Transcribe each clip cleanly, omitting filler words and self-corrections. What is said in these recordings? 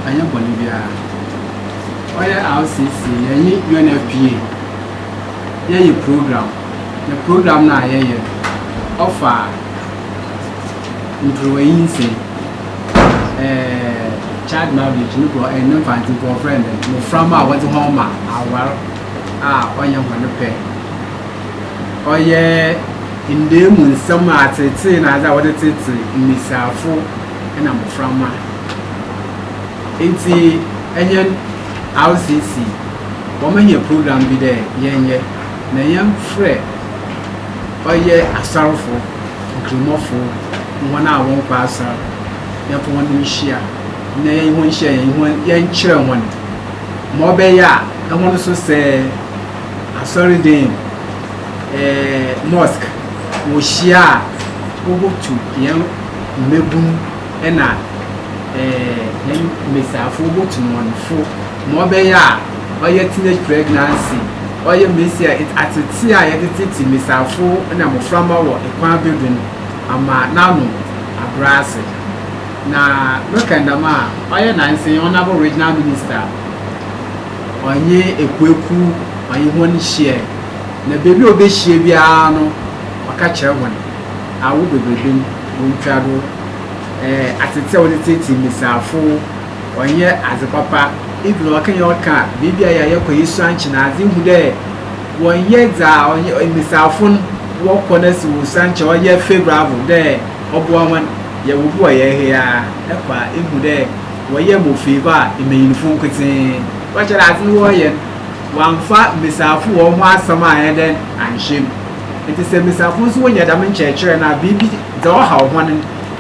anya Bolivia. Oya RCC, any UNFPA. Ye program. The program na ye offer employees child marriage no go and infant for friend no from our what home our oya one pay. Oya in the moon some at it na that what it is misafo and I'm from Inti enyen RCC woman your program be there yenye na yam frɛ oye asarfo nkrimofo wona won kwa asar ya fo won nhia na yen ho nhia yen kyerɛ won mo be ya na won so sɛ asori den mosque wo hia wo botu yen mebum ena yen mesafo botu monfo mo be ya oye teenage pregnancy oye mesia it atiti a yediti mesafo na moframa wo ekwan bedun ama nanu abrase na mekandama oye nansi honorable regional minister onye ekweku onye won hie na bebi obehie bia no waka kire won awo bebedum wontwado atiti a woditi mesafo onye azepapa even waka bibi aya yakoyi sanchi na azi hu de wonye za onye misafun wo konesi wo sanchi oye favorable de obo wan ye wo bo ye he ya ekwa ihu de woye mo favor imeyinfu nkwete wa chara azi wo ye wanfa misafu wo ho asama aye den anhim enti se misafu so wonya dam nchekere na bibi za wo ha ho ne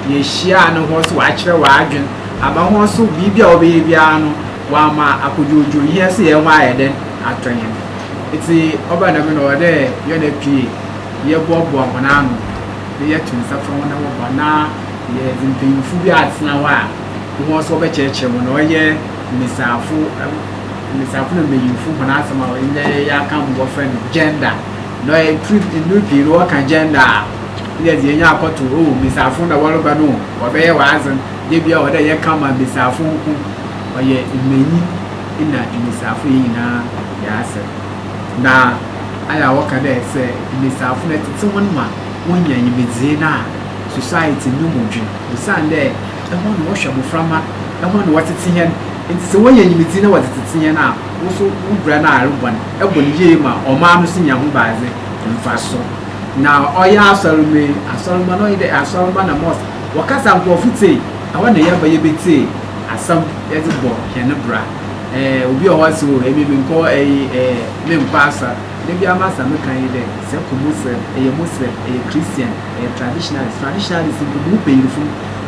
ye hia no ho so wa kire wa adwen aba ho so bibi a obe bia no wama akojojo here say e wa eden atwenye iti oba na me no de ye na pie ye bobo amana no ye tunsa from na wo na ye zimpinfu bi atena wa wo so be cheche mo no ye misafo no meyinfu mo na asema ye ya kan bo friend gender no e treat no bi ro kan gender ye ye nya akoto o misafo na wo ba no wo be ye wa azan ye bia wo de ye kama misafo ku oye imeni ina imisafu yina ya ase na aya waka de se imisafu na tete won ma wonya nyimedze na society no modwe usande e ho no wo hwebo frama e ho no watete hen enti se wonya nyimedze na watete hen na wo so wubra na arebon e bon ye ma o ma no sinya ho baaze mfa so na oya asoruma no ide asoruma na mos wakasa nkofute awana yaba yebete asam yezbo henebra obi o wase o emi nko me mpasa de bia masa me kan ide se ko muslim christian traditionalist bu peyirfu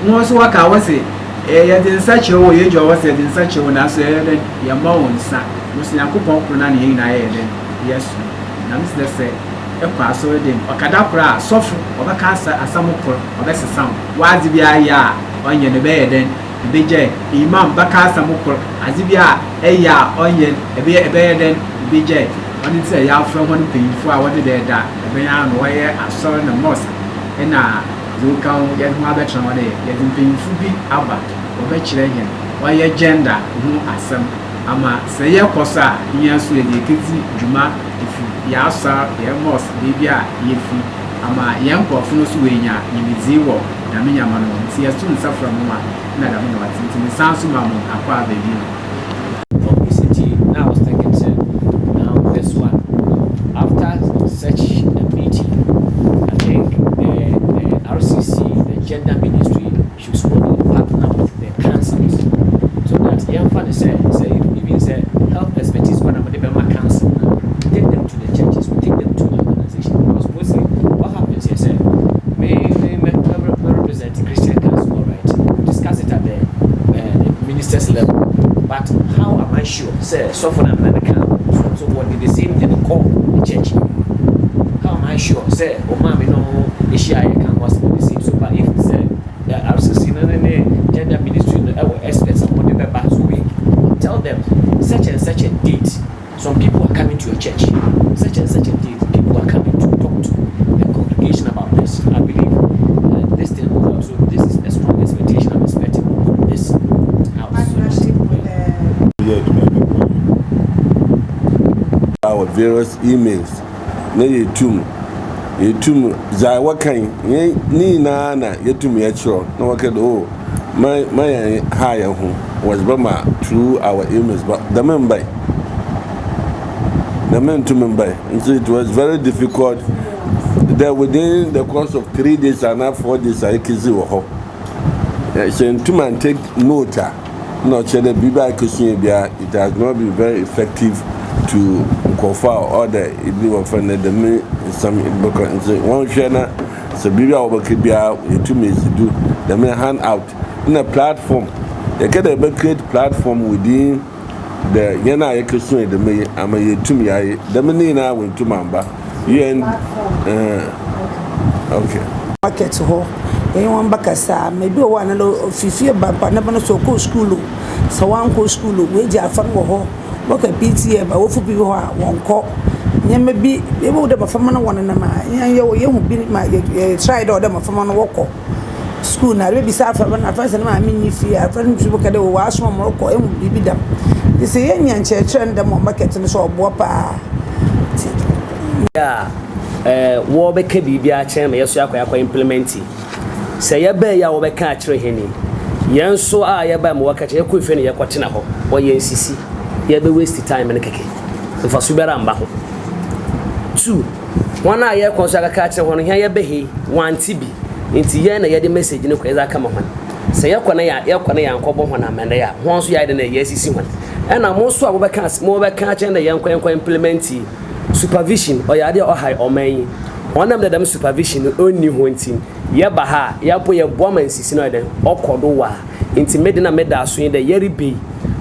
won so waka wase ye de nsache wo ye jo wase de nsache wo na so ye ya ma won sa muslim yakopon kro na ne na ye de yes na mis de se e kwa so de okada kra sofu obaka asam kro obesesam wazi bia ya onye ne be ye den beje imam baka samukor azibia eya onye ebe den beje oni se ya fra won peyinfu a wode de da ebe ya no ye asor na mosque ena zukan ye ho abetra wode ye peyinfu bi aba obe kire hen waye gender hu asam ama se ye kosa nya so ye kiti djuma ifu ya asar ye mosque bibia ye fi ama ye nkofo no so wenya nyimizi wo na menya mano nti yesu nsafra mo ma na da mo watinti ni sansu ma mo akwa baby publicity. Now I was thinking now this one after such a meeting I think the RCC the gender ministry should slowly partner with the councils so that young fathers say even say health expertise when I'm the Bema council now take them to the churches, we take them to the organization because mostly what happens here say may represent the Christian council, all right. We discuss it at the minister's level. But how am I sure? Say, so for them, so what did the same thing call the church? How am I sure? Say, oh, mommy, no, the Shia can was the same. So, but if say, I was seeing the gender ministry, our experts, and what they back to tell them such and such a date. Some people are coming to your church. Such and such a date, people are coming to talk to the congregation about this. I believe this thing will help. So this is a strong expectation I'm expecting from this house. our various emails na yetum za wakan ni na yetum ya chiro na wakado oh my higher home was bama through our emails but the men to member and so it was very difficult that within the course of 3 days and not 4 days I kizi wo so to man take note no chere biba question bia it has not been very effective to confer order it be one friend the some because one share so biba obakibia to me do the men hand out in a platform you get a create platform within the yana yekesun the me ama yetum yae the me na won to mamba yen okay market ho won bakasa maybe one no fifie bampa na bano so ko school so wan ko school we ji afan wo ho boka PTA ba wo fu bi ho a won ko nyama bi e bo de ba fama na won na ma ye hu bi ma try do de ma fama na wo ko school na be sa afa na afa se na ma mi fi afa ntu boka de wo aso mo ko e hu bi dam de se ye nyan cheche ndem market no so obo pa ya wo be ka bibia chen me yeso yakwa implement se ye be ya wo be ka akire heni yenso a ye ba mo wakache ye ko ife ne ye kwatena ho wo ye nsisi ye be waste time ne keke fa subera mba ho 2 wana ye konso aka akire ho no hia ye be he wanti bi nti ye na ye de message ne ko ye za kama ho se ye kwana ya nkobo ho na mende ya ho nso ya de na ye sisi ho ena mo so abobeka mo be ka akire na ye nkwa implement supervision or ya dey or high or man one of them supervision only hunting ye ba ha ya po ye boa man sisi no den okodo wa inti medina meda so in the yeri be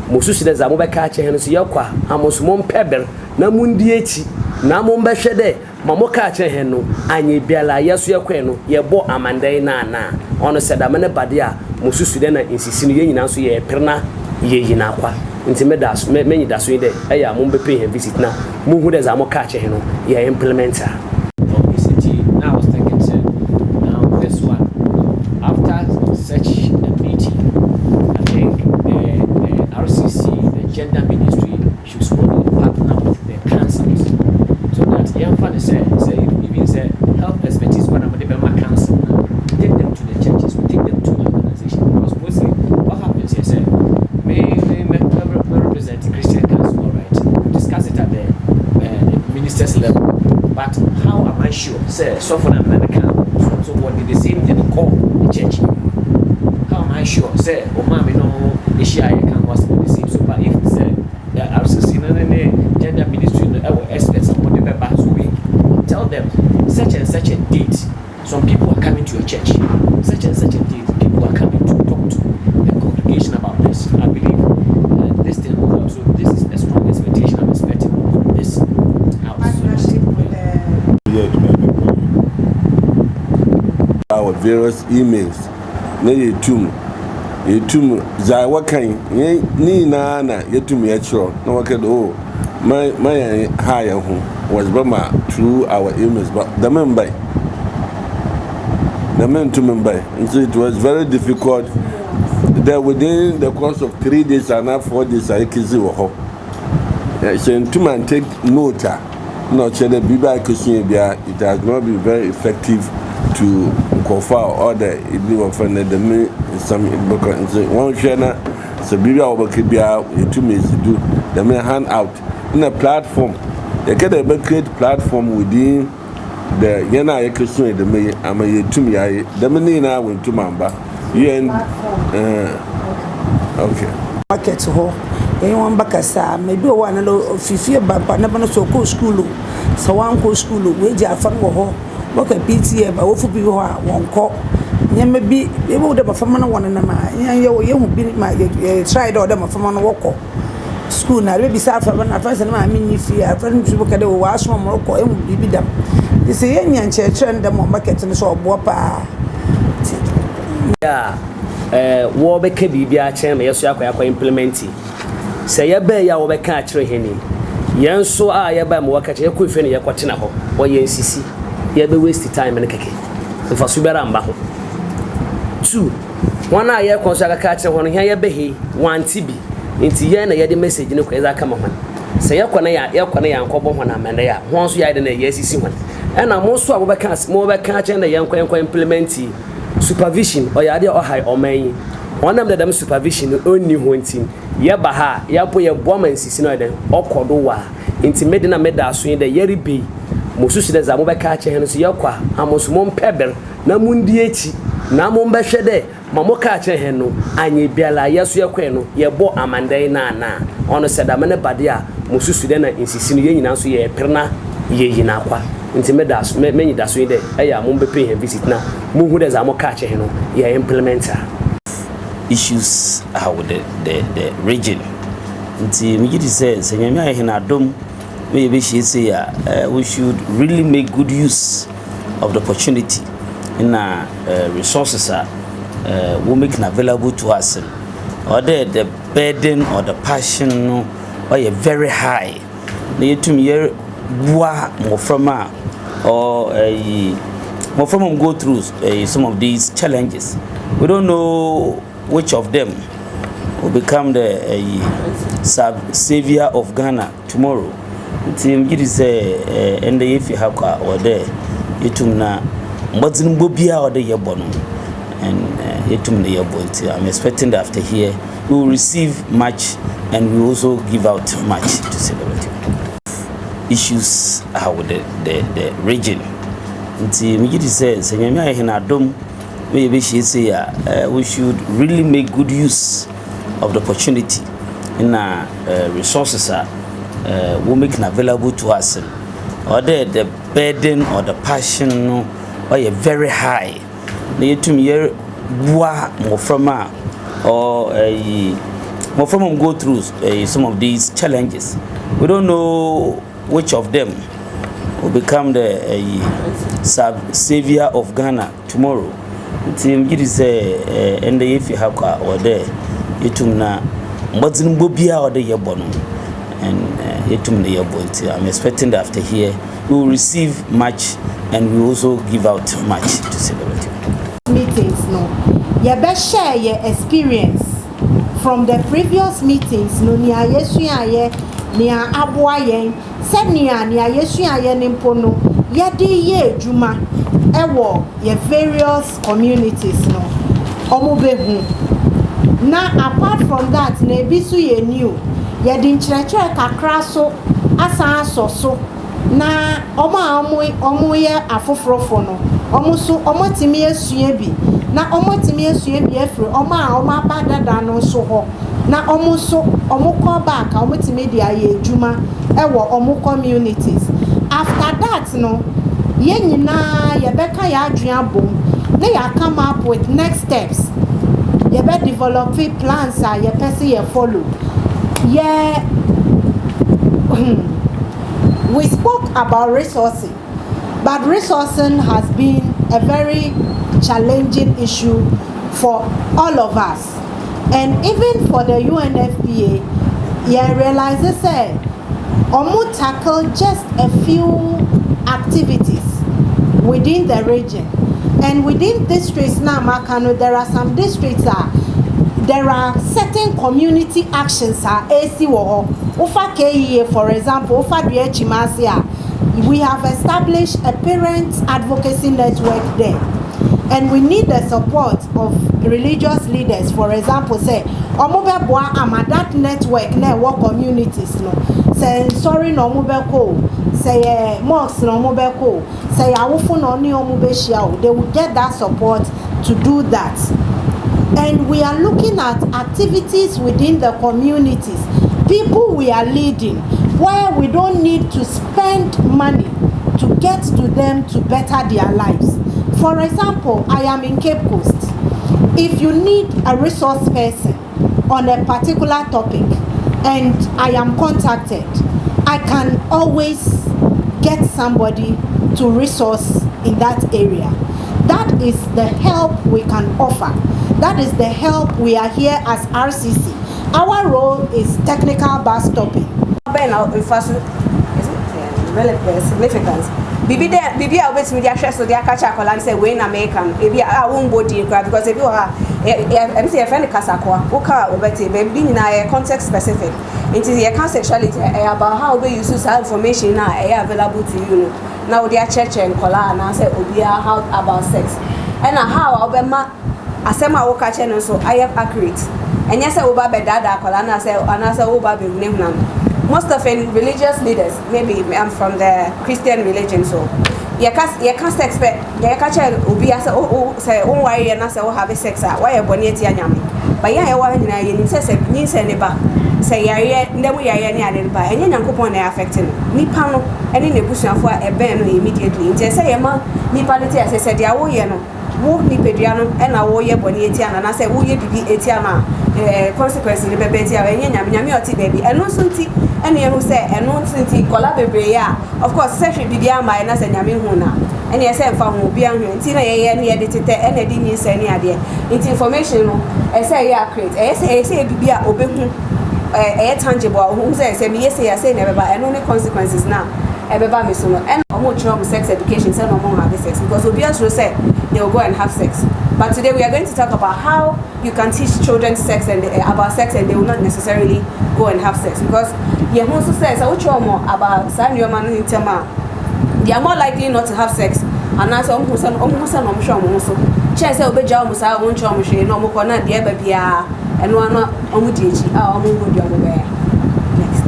mo susu de za mo be ka che hen so ye kwa amoso mo pebel na mundi echi na mo be hwe de ma mo ka che hen no anye biala ye so ye kwa no ye bo amandai na ono seda me ne bade a mo susu de na insisi no ye nyina so ye perna ye yina kwa nti medas menyi daso ide eya mo be pay visit na mo hu de za mo ka che he no ya implementer obesity. Now I was thinking now this one after such a meeting I think the RCC the gender ministry should slowly partner with the councils so that young fan say even say health expertise when am the Bema council take them to the churches we take them to the organization because mostly what happens here say represent Christian council, all right. We discuss it at the minister's level. But how am I sure? Say, so for America, so what did the same thing call the church? How am I sure? Say, oh, mommy, no, the Shia can was the same. So, but if say the RCC, the gender ministry, our experts, and what they were back to tell them such and such a date. Some people are coming to your church. Such and such a date, people are coming to talk to the congregation about this. I believe. This thing will help. So this is a strong expectation I'm expecting from this house. Our various emails na yetum za wakan ni na yetum ya chiro na wakado oh my higher home was bama through our emails but the men to member and so it was very difficult that within the course of 3 days and not 4 days I kizi wo ho so to man take note no chere biba question bia it has not been very effective to confer order it be one friend the me some because one share so biba obakibia to me do the me hand out in a platform you get a create platform within the yana yekesun the me ama yetum yae the me na won to mamba yen okay market ho won bakasa maybe one no fifie bampa na bano so ko school so wan ko school we ji afan wo ho boka PTA ba wo fu bi ho a won ko nyama bi e bo de ba fama na won na ma ye hu bi ma try do de ma fama na wo ko school na be sa afa na afa se na ma mi fi afa ntu boka de wo aso mo ko e hu bi dam de se ye nyan cheche ndem market no so obo pa ya wo be ka bibia chen me yeso yakwa implement se ye be ya wo be ka akire heni yenso a ye ba mo wakache ye ko ife ne ye kwatena ho wo ye nsisi ye be waste time ne keke fa subera mba ho 2 wana ye konso aka akire ho no hia ye be he wanti bi nti ye na ye de message ne ko ye za kama ho say yakwana yankɔbɔ hɔ na amende ya ho nso ya de na yɛsisi hɔ ɛna mo nso a mo bɛka kyɛn na yankɔ implement supervision ɔyade ɔhai ɔman onam da dam supervision onni ho ntim yɛba ha yɛpo yɛboa man sisi no ɛdɛn ɔkɔdo wa nti medina meda so de yɛrebe mo susu de za mo bɛka kyɛn no so yɛkwa amoso mo mpɛber na mo ndi echi na mo mbɛhwɛ de ma mo ka kyɛn hen no anye biala yɛso yɛkɔ no yɛbɔ amandai na ɔno sɛ da mene bade a mo susu de na nsisi no yɛnyina so yɛ perna yɛyina kwa nti meda so menyi da so de ɛyɛ mo mbɛpɛ hen visit na mo hu de za mo ka kyɛn no yɛ implementer issues with the region. We should really make good use of the opportunity in resources we make available to us. Or the burden or the passion or very high. More from go through some of these challenges. We don't know which of them will become the savior of Ghana tomorrow. Team it is and the if you have or there itum na mbazin bobia or the yabono and itum the yabonti. I'm expecting that after here we will receive much and we also give out much to celebrate issues with the region. Team it is we should really make good use of the opportunity in resources we make available to us. Or the burden or the passion or very high. More from go through some of these challenges. We don't know which of them will become the savior of Ghana tomorrow. Team it is and the if you have or there itum na mbazin bobia or the yabono and itum the yabonti. I'm expecting that after here we will receive much and we also give out much to celebrate meetings. No, you better share your experience from the previous meetings. No, nia yesu aye nia aboa yen se nia yesu aye nimpono yedi ye juma ewo ye various communities no omo behu na apart from that na ebisu ye new ye di nkyerɛkyerɛ kakra so asan so na omo ye afofrofo no omo so omo timi asua bi na omo timi asua bi afiri omo abadada no so ho na omo so omo call back omo timi dia ye juma ewo omo communities. After that no ye nyina ye beka ya adwea bom na ya come up with next steps. Ye be develop plans ye person ye follow. We spoke about resourcing, but resourcing has been a very challenging issue for all of us, and even for the UNFPA. You realize say omo tackle just a few activities within the region, and within districts now Makano there are some districts there are certain community actions AC wo Ufa KEA, for example, Ufa Chimasia, we have established a parent advocacy network there, and we need the support of religious leaders. For example, say omobe boa that network na work communities no say sorry no omobe ko say mosques no omobe ko say awofo no ni omobe shia, they will get that support to do that. And we are looking at activities within the communities, people we are leading, where we don't need to spend money to get to them to better their lives. For example, I am in Cape Coast. If you need a resource person on a particular topic and I am contacted, I can always get somebody to resource in that area. That is the help we can offer. That is the help we are here as RCC. Our role is technical bus stopping. Significance. bibi a obetimi dia hwe so dia catch akola say we na American ebi a won body cry because ebi ha em say friend kasakwa uka obeti be nyina context specific it is your sexuality about how we use that information now available to you now they are church and kola and say obia how about sex and how obema asema wo ka che no so I am accurate and yes oba be dada kola na say oba be name most of the religious leaders maybe I'm from the Christian religion so you can't expect you catch obi as say on why you na say we have sex why you boni eti anyame but ya wa nyina ye ni say ne ba say yare ndem yare ni ade ba enye nyankopon na affecting nipa no ene ne busuafo a ebe no immediately nti say ye ma nipa ne ti say dia wo ye no wo nipadua no na wo ye boni eti ana na say wo ye bibi eti ana consequences ni bebe eti a enye nyame oti baby eno so nti ene ye hu say eno nti kola bebre ya of course say bibi ama na say nyame hu na ene ye say mfa hu bi anhu nti na ye ne ye de tete ene di nyi say ne ade nti information no e say ye accurate e say bibi a obehu tangible who say me yes say never ba eno ne consequences na e be ba me so no and omo try sex education say no more have sex because obvious will say they will go and have sex but today we are going to talk about how you can teach children sex and about sex and they will not necessarily go and have sex because you also say so which more about san your man in tema they are more likely not to have sex and as omo say no show so chance say obeja omo say omo show omo hwe no omo ko na de ba bia eno ano omo di echi omo go di omo be next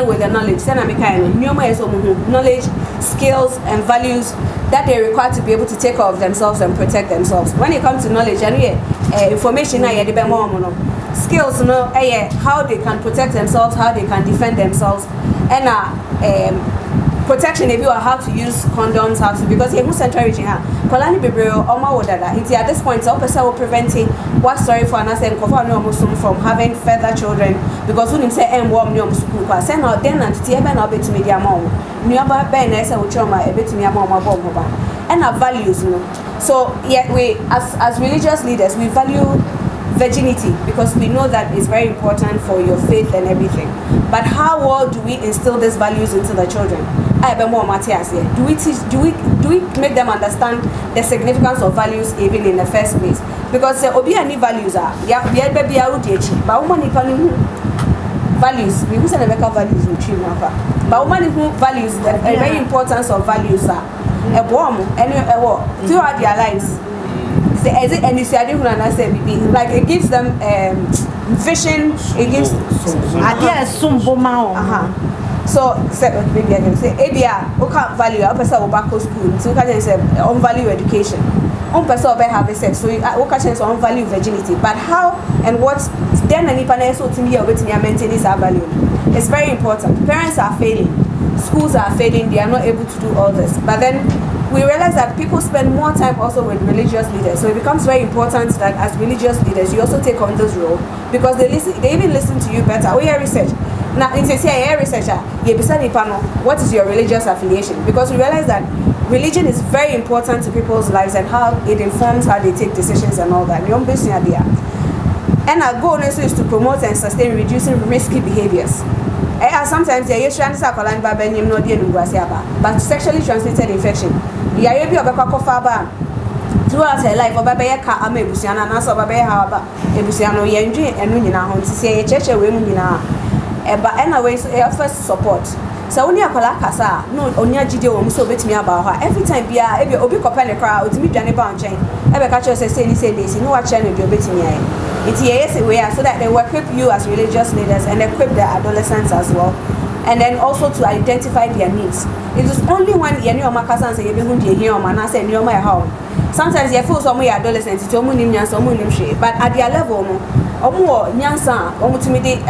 with the knowledge knowledge, skills and values that they require to be able to take care of themselves and protect themselves. When it comes to knowledge and information skills how they can protect themselves, how they can defend themselves, and protection if you are how to use condoms, how to because you central region Kolani Bibrio Oma Wodada. At this point, so person will prevent what story for another and from having further children because when him say warm no school send out then and TBN or bit media mom. Nearby Ben I say a bit me a mom and our values, So yeah, we as religious leaders we value virginity because we know that it's very important for your faith and everything. But how well do we instill these values into the children? Do we make them understand the significance of values even in the first place? Because obi any values are baby but woman values we use never values in children but woman values the very importance of values are a bomb throughout their lives. And you say like it gives them vision, it gives so maybe I can say ABR who can't value a person will back school so can say on value education on person will have sex so you can on value virginity but how and what then any panel so to me or maintain this value. It's very important. Parents are failing, schools are failing, they are not able to do all this, but then we realize that people spend more time also with religious leaders, so it becomes very important that as religious leaders you also take on this role because they even listen to you better. We hear research now in say researcher you beside the panel what is your religious affiliation because we realize that religion is very important to people's lives and how it informs how they take decisions and all that. And our goal is to promote and sustain reducing risky behaviors. Sometimes they use but sexually transmitted infection. Throughout her life, first support. So when you are kasa, no, on your GD so bet me about her. Every time be a obi kopene crowd to meet Johnny Brown chain. Ever catch us say this, you know what channel you bet me. It's yes way so that they will equip you as religious leaders and equip the adolescents as well. And then also to identify their needs. It is only when you know my cousin say you be here man I say you my home. Sometimes you feel some way adolescents to but at their level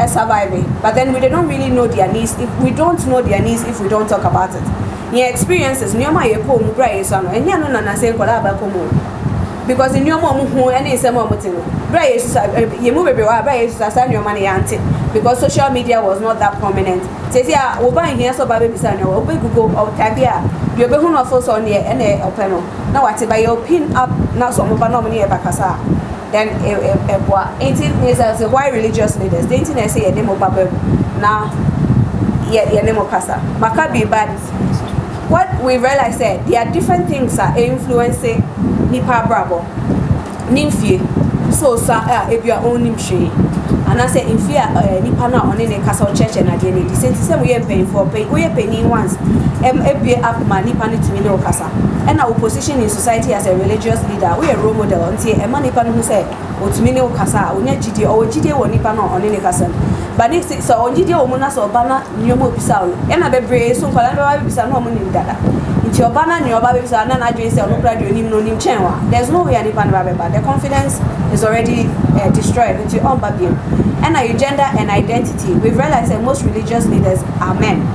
surviving. But then we don't really know their needs if we don't know their needs if we don't talk about it. Your experiences near my home and you know say because in your mom who any you move everywhere, because social media was not that prominent. Says, yeah, we're buying here so baby son, or Google or Tabia, you're being of us on the NA open. Now, I say by your pin up now, some of nominee Bacasa. Then, 18 years as a why religious leaders, the internet say a demo babu now, yet your name of Casa. Maccabi, but what we realized that there are different things that are influencing Nipa Bravo. Nimfie, so if you are own nimshi, and I say in fear, Nipa now on in a castle church and again, the same we are paying for pay, we are paying once, MFB up my Nipa to me no casa. And our position in society as a religious leader, we are role model until a man Nipa who say, or to me no casa, or GD or GD or Nipa no on any casa. But if so on GD or Monas or Bana, Nyomo Pisau, and I be brave, so for Pisa no money in that. Your banner, your babies are not addressed or no nim chenwa. There's no way any pan but the confidence is already destroyed with your own baby. And our gender and identity, we've realized that most religious leaders are men.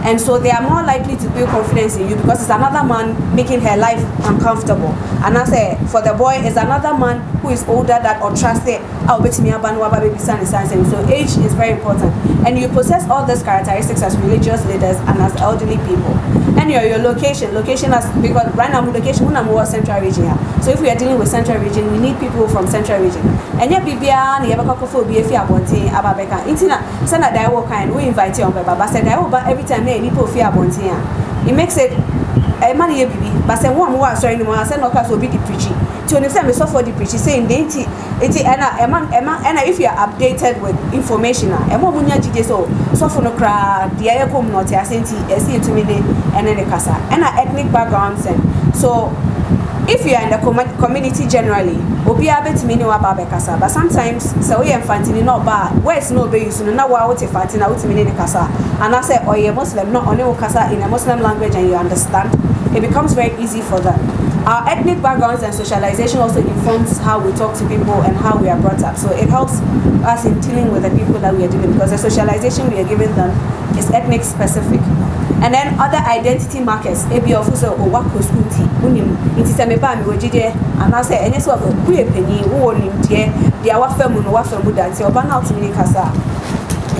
And so they are more likely to build confidence in you because it's another man making her life uncomfortable. And I say for the boy, it's another man who is older that or trusted. So age is very important. And you possess all these characteristics as religious leaders and as elderly people. And your location as because right now location we are central region here. So if we are dealing with central region, we need people from central region. And yet Bibia and Yabakofo be a fear bonti Ababeka. Intina send a dialogue kind we invite you on Baba said but every time they need fear bonti. It makes it a money baby, but say one more sorry no more send no class will be the preaching. To understand me so for the preaching saying dainty and if you are updated with information and more munya jide so for no crowd the air come not I see to me and then the casa and our ethnic backgrounds and so if you are in the community generally obi abet me no about casa but sometimes so we infantini not bad where it's no be you so now what infantina what me the casa and I say oh you Muslim not only casa in a Muslim language and you understand it becomes very easy for them. Our ethnic backgrounds and socialization also informs how we talk to people and how we are brought up. So it helps us in dealing with the people that we are dealing with because the socialization we are giving them is ethnic specific. And then other identity markers, ebi ofuso o wako school tea, unim, inti se meba mi wojide, and I say any sort of kuye penny, who nim dear, dia wafemu no wafemu dance, or ban out to me kasa.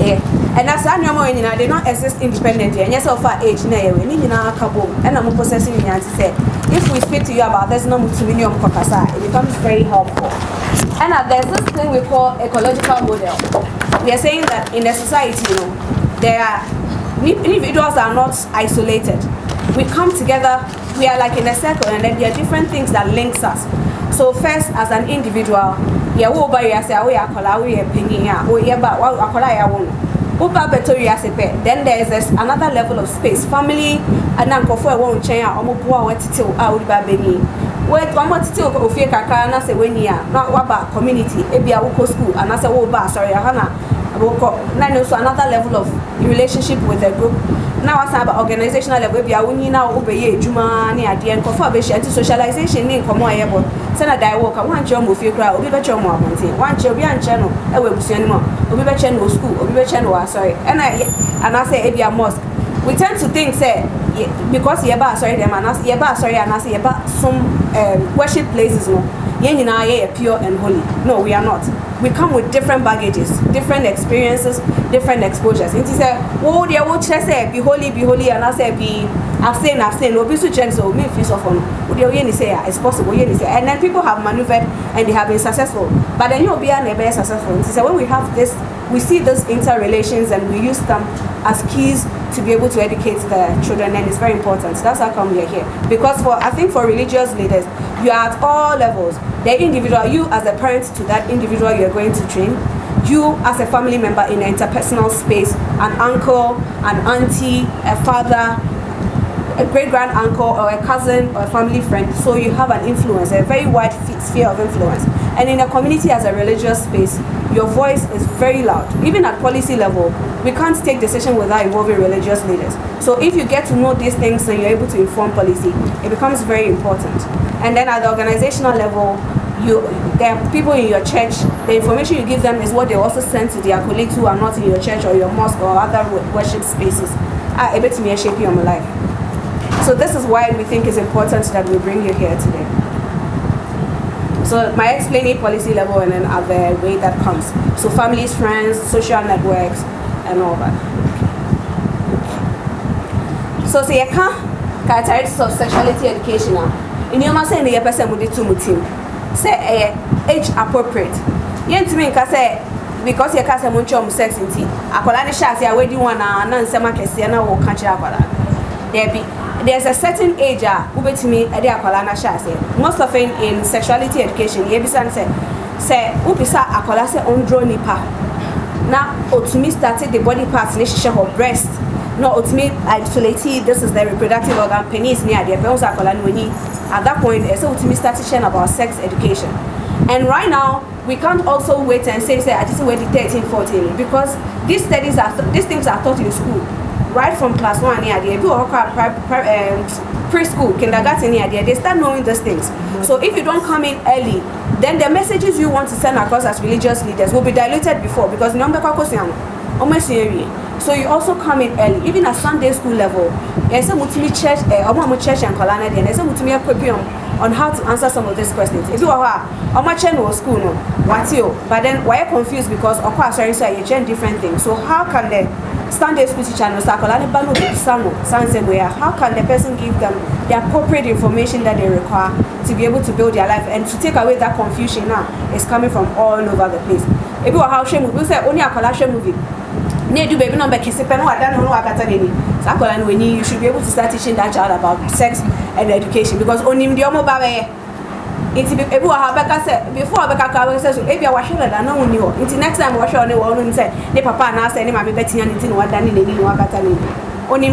And as I know, they don't exist independently. And yes, of our age, we need in our couple, and I'm possessing in to say, if we speak to you about there's no multimillion kokasa, it becomes very helpful. And there's this thing we call ecological model. We are saying that in a society, there are individuals are not isolated. We come together, we are like in a circle, and then there are different things that links us. So first, as an individual, yeah, we are penny here, or then there is another level of space. Family and uncle for won't change out baby. Wait, one more still of your kakana say when you are not about community, maybe I will go school and I say, oh, sorry, Hannah. Then also another level of relationship with the group. Now I say about organizational level, we are winning now obey Juma near the end of socialization in Comoyable. Send a dialogue, one job with your crowd, we bet your more one channel, I will be anymore, we bet channel school, or we bet channel, sorry. And I say, if you are mosque, we tend to think, say, because you're sorry, them and us, you're sorry, and I say about some worship places, no, you're pure and holy. No, we are not. We come with different baggages, different experiences, different exposures. It is a oh, dear, what should I say? Be holy, and I say be abstain. No, be so gentle. Me feel so fun. Would you say it's possible? And then people have maneuvered and they have been successful. But then you'll be never successful. It is when we have this, we see those interrelations and we use them as keys to be able to educate the children, and it's very important. That's how come we are here. Because I think for religious leaders, you are at all levels. The individual, you as a parent to that individual you are going to train, you as a family member in an interpersonal space, an uncle, an auntie, a father, a great-grand uncle or a cousin or a family friend. So you have an influence, a very wide sphere of influence. And in a community as a religious space, your voice is very loud. Even at policy level, we can't take decisions without involving religious leaders. So if you get to know these things and you're able to inform policy, it becomes very important. And then at the organizational level, there are people in your church, the information you give them is what they also send to their colleagues who are not in your church or your mosque or other worship spaces. Able to me shape your life. So this is why we think it's important that we bring you here today. So my explaining policy level and then other way that comes. So families, friends, social networks, and all that. So say characteristics of sexuality education. In your man saying the person would do to team. Say age appropriate. Yent me say because you can't say much sex in tea. Akola ni shasi ya wedi wana na nsema kesi na wo kanchi akola. There's a certain age ubetimi ede akola na shasi. Most often in sexuality education, you ebisan say upisa akola say ondro nipa. Na otumi started the body parts ni shisha her breast. No otumi isolate this is the reproductive organ penis near the peons akola ni at that point so otumi start teaching about sex education. And right now we can't also wait and say I just wait 13, 14 because these things are taught in school right from class 1 near the preschool, kindergarten near there. They start knowing these things. So if you don't come in early, then the messages you want to send across as religious leaders will be diluted before because so you also come in early, even at Sunday school level. There's a church, church and colana, and there's a on how to answer some of these questions. If you are a school, no, what's you? But then why are you confused because of course sorry, so you change different things. So how can the Sunday school teacher no how can the person give them the appropriate information that they require to be able to build their life and to take away that confusion now is coming from all over the place. If you are how shame we say only a collage movie. You baby number you should be able to start teaching that child about sex and education because only the before I says maybe I was sure that no one knew. Until next time wash on the wall and say the papa and I say my betting and what done in the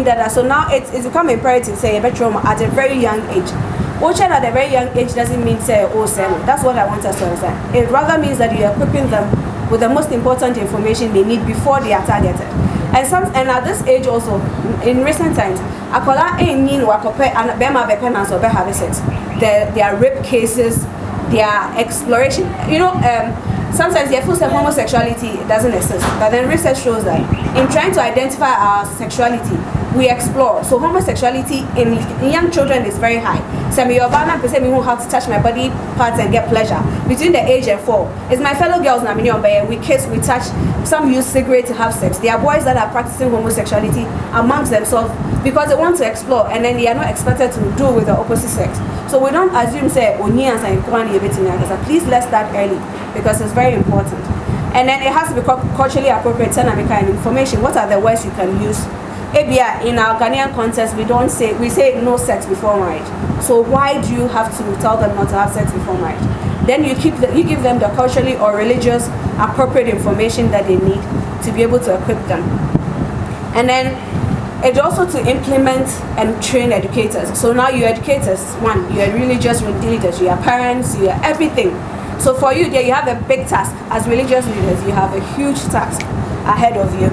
that. So now it's become imperative say a bedroom at a very young age. Watching at a very young age doesn't mean say oh seven. That's what I want us to understand. It rather means that you're equipping them with the most important information they need before they are targeted. And at this age also, in recent times, akola ain't wakope and bema bepenans or having sex. There are rape cases, there are exploration. Sometimes the full homosexuality doesn't exist, but then research shows that in trying to identify our sexuality, we explore. So homosexuality in young children is very high. So me who have to touch my body parts and get pleasure between the age of 4. It's my fellow girls now. We kiss, we touch. Some use cigarettes to have sex. There are boys that are practicing homosexuality amongst themselves because they want to explore, and then they are not expected to do with the opposite sex. So we don't assume say please let's start early because it's very important. And then it has to be culturally appropriate and information. What are the words you can use? ABI, in our Ghanaian context, we say no sex before marriage. So why do you have to tell them not to have sex before marriage? Then you give them the culturally or religious appropriate information that they need to be able to equip them. And then it's also to implement and train educators. So now you're educators, you're religious leaders, you are parents, you are everything. So for you there, you have a big task. As religious leaders, you have a huge task ahead of you.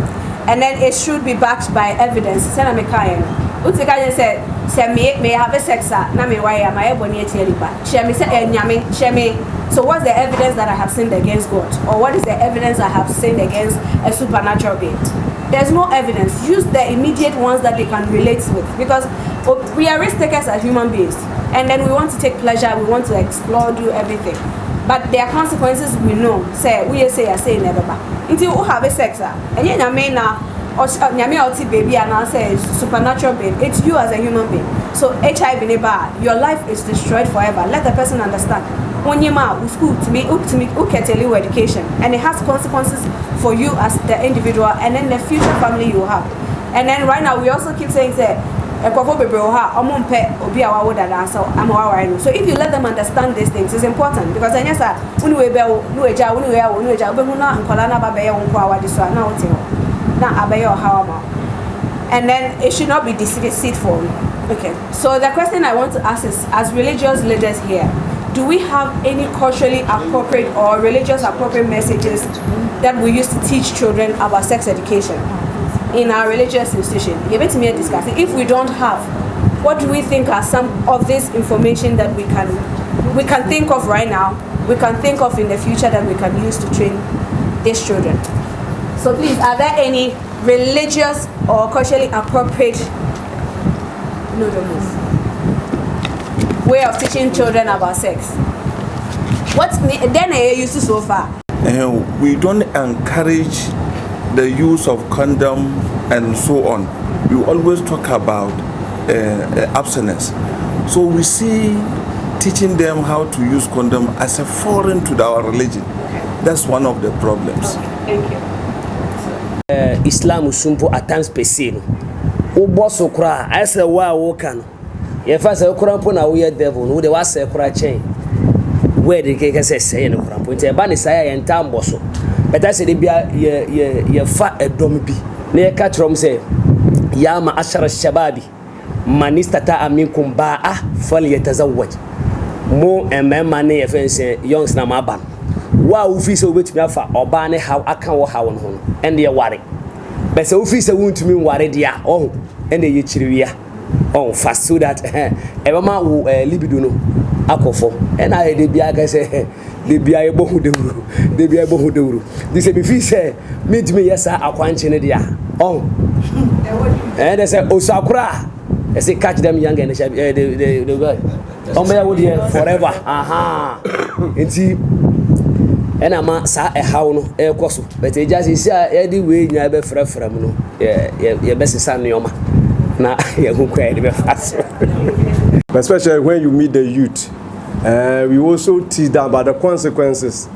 And then it should be backed by evidence. Say na me kaye no. Utika say may have a sex na me why am I boni etieliba. Share me say nyame share me. So what's the evidence that I have sinned against God? Or what is the evidence I have sinned against a supernatural being? There's no evidence. Use the immediate ones that they can relate with, because we are risk takers as human beings, and then we want to take pleasure, we want to explore, do everything. But there are consequences we know. Say never back. Until you have a sex, and you may now or baby and I say supernatural being. It's you as a human being. So HIV in a bar, your life is destroyed forever. Let the person understand. When you school to me, who can tell you education, and it has consequences for you as the individual, and then the future family you have. And then right now we also keep saying that. So if you let them understand these things, it's important, because and then it should not be deceitful. Okay, so the question I want to ask is, as religious leaders here, do we have any culturally appropriate or religious appropriate messages that we use to teach children about sex education in our religious institution? If we don't have, what do we think are some of this information that we can think of right now, we can think of in the future that we can use to train these children? So please, are there any religious or culturally appropriate way of teaching children about sex? What then I use so far? We don't encourage the use of condom and so on. We always talk about abstinence. So we see teaching them how to use condom as a foreign to our religion. That's one of the problems. Thank you. Islam sumpo at times per se. O boss okra, I say wa wokan. If I say okra po na we devil, no de was say okra chain. Where the cake say no okra po. Te ba ni say en tam bosso. But I say de bia ye fa edom bi. Na ye catch from say ya ma ashara shababi man istata aminkum ba'a falyatazawwaj. Mo emema ne ye fense youngs na maban. Wa ufi se obetumi afa oba ne how aka wo how no ho ende ye ware be se ufi se wuntumi ware dia oh ende ye chiriwia oh fast so that ebema wo libido no akofo ena ye de bia ka se de bia ye bohu dewuru de bia ye bohu dewuru di se bi fi se medumi yesa akwanche ne dia oh and they say osakura they say catch them young and they go ombe wo dia forever aha enti ena ma sa how no ekoso but e just see e di we nya be frefrem no ye be sesa neoma na ye hu kwa e be fast. Especially when you meet the youth, we also teach them about the consequences.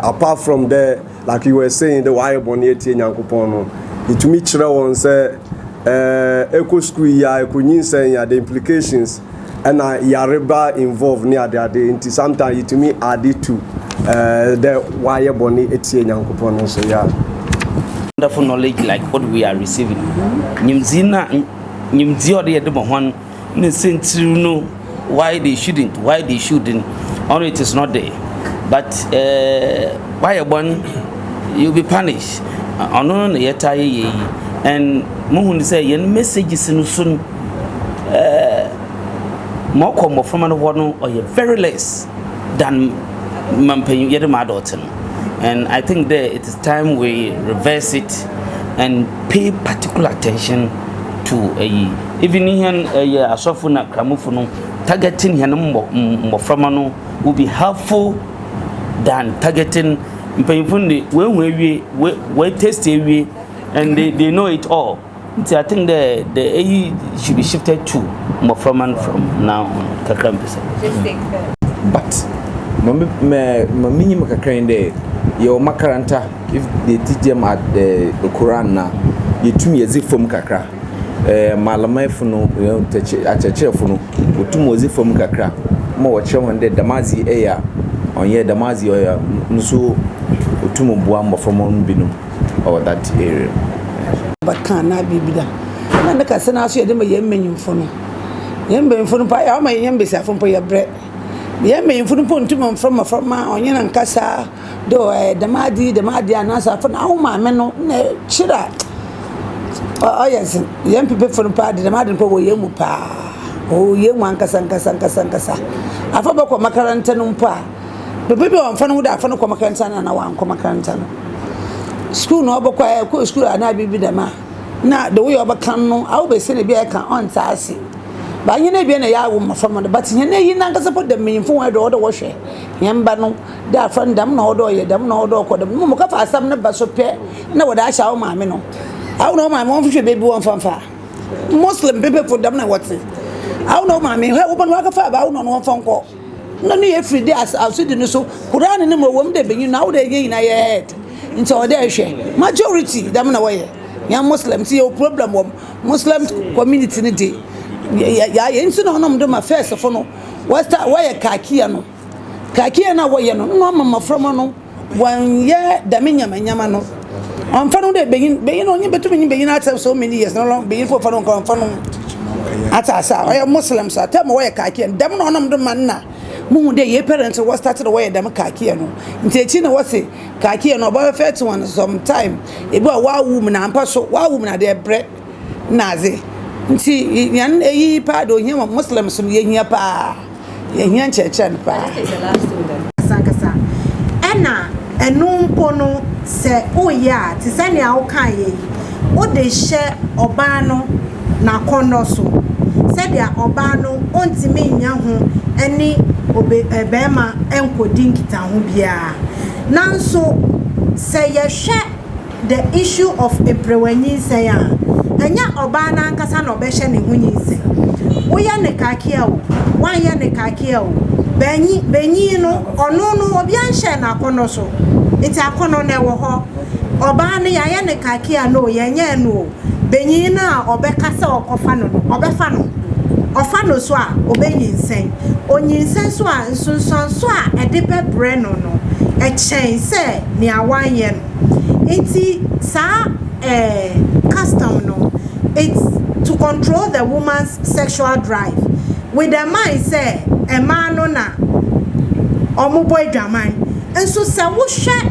Apart from that, like you were saying, the why bonnet Yankupon, it me children one say eco school ya the implications and Yareba involved near the sometimes it to me added to the wire bonnet Yankupon. So yeah. Wonderful knowledge like what we are receiving. Nyimzina nyimzio de one in sense to know why they shouldn't, only it is not there. But why one you'll be punished. On the yetaye and Mohun say yen messages in soon more come from one or very less than Mampay Yedamadotan. And I think that it is time we reverse it and pay particular attention to even in a sofuna cramophone targeting Moframano will be helpful than targeting when we test away and they know it all. So I think the AE should be shifted to Moframan from now on. But Mammy Macacrane your makaranta, if they teach them at the Quran now, you 2 years from Kakra. Malamai Funo, at a chair Funo, with 2 years from Kakra. More children the Damazi air on ye Damazi or Nusu, Utumo Buam from Monbino or that area. But can't I be done? And the Cassana said, "Them a young men for me. Young men for the my young besa from your bread. Young men for the point from my onion and Cassa, though the Madi, and answer for now, my men, chira. Oh, yes, young people from the party, the Madden for young pa. Oh, young one Cassanca. I forgot what Macarantanum pa. The people on fun with a fun of Comacantan and I want Comacantan. School no boy school and I be the ma. Now the way of a canon, I'll be sending a can on Tassi. But you never been a young from the but you never support the mean for the other washer. Yambano, that friend them no door, you them no door, the Muka some never so pay. No, what I shall my meno. I know my mom should be born from far. Muslim people for them, what's it? I know my me, open work of 5 hours on one phone call. No need every day as I'll see the so Quran in the moment they begin now they gain I head. Into our day share. Majority, them no way. Young Muslims see your problem Muslim community. Yeah, incident on them affairs of no. What's that way a kakiano? Kakiana way no mamma from no 1 year Dominion and Yamano. On fun day being only between being out so many years, no long being for fun. At us, I am Muslims, I tell me why a kaki and them on them manna. Moon day, your parents was started away them kakiano. In Tina was it kaki and about fair to one sometime. It was wild woman and pass wild woman at their bread. Nazi. See, yan a pado him of Muslims from Yan pa. Yan church and pa. Sankasa. Anna, and no pono say, oh, yeah, Tisania Okaye. Oh, they share Obano na kono so. Said ya Obano, on to me, yahu, any bema enkodi nkita ho bia nanso say yehwe the issue of eprewanyi say a enya oba na nkasa na obehye ne ho nyinse woya ne kakia wo wanya ne kakia wo benyi no ono no obi anhye na akono so iti akono na ewo ho oba ne ya ne kakia no yenye no benyi na obekasa okofa no obefa no ofa no so a obenyinsen onyinsen so a nsonson so a edepe bre no echen se ni awanye no iti sa custom no it's to control the woman's sexual drive with the mind say a man no na omubo edwaman enso se wo hwe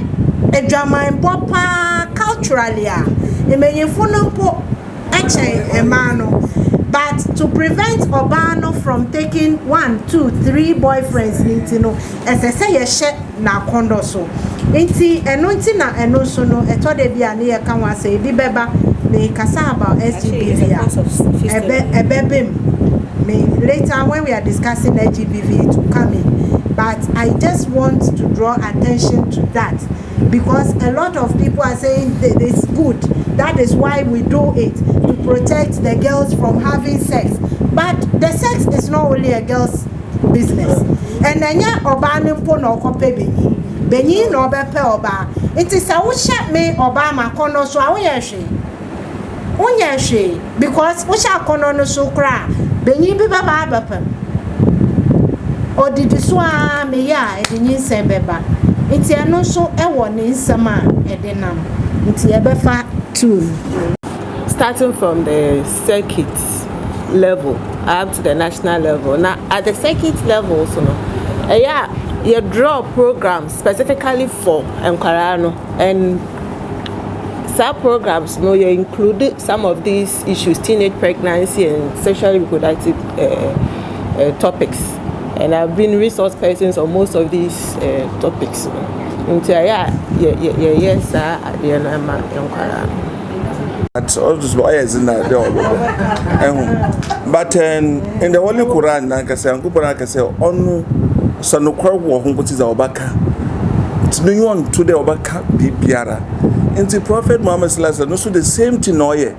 edwaman bopa culturally a emenyefo no mpo echen a man no. But to prevent Obano from taking 1, 2, 3 boyfriends, you know, as I say, a shed na condo so. Inti enunti na enoso no eto de bia na ye kan wa say bi beba me kasa about SGBV ebebem me later when we are discussing LGBT to come in, but I just want to draw attention to that because a lot of people are saying that it's good, that is why we do it, to protect the girls from having sex, but the sex is not only a girl's business. And then ya oba nimpo na okope benyi na obepe oba it is a wo hye me oba ma kono so a wo ye hwe because wo hye kono no so kra benyi bi baba abapam odidi so a me ya edinyi nsem beba nti eno so ewo ne nsem a edenam nti ebefa tool starting from the circuit level up to the national level. Now at the circuit level so no you draw programs specifically for Nkwara and some programs you include some of these issues, teenage pregnancy and sexually reproductive topics, and I've been resource persons on most of these topics. Yes sir, at the end Nkwara. That's always why is in that but in the Holy Quran nankasa nkupara kasa onu sanokwa wo honkotiza obaka tinu yon to the obaka bibiara into Prophet Muhammad sallallahu alaihi wasallam so the same thing oye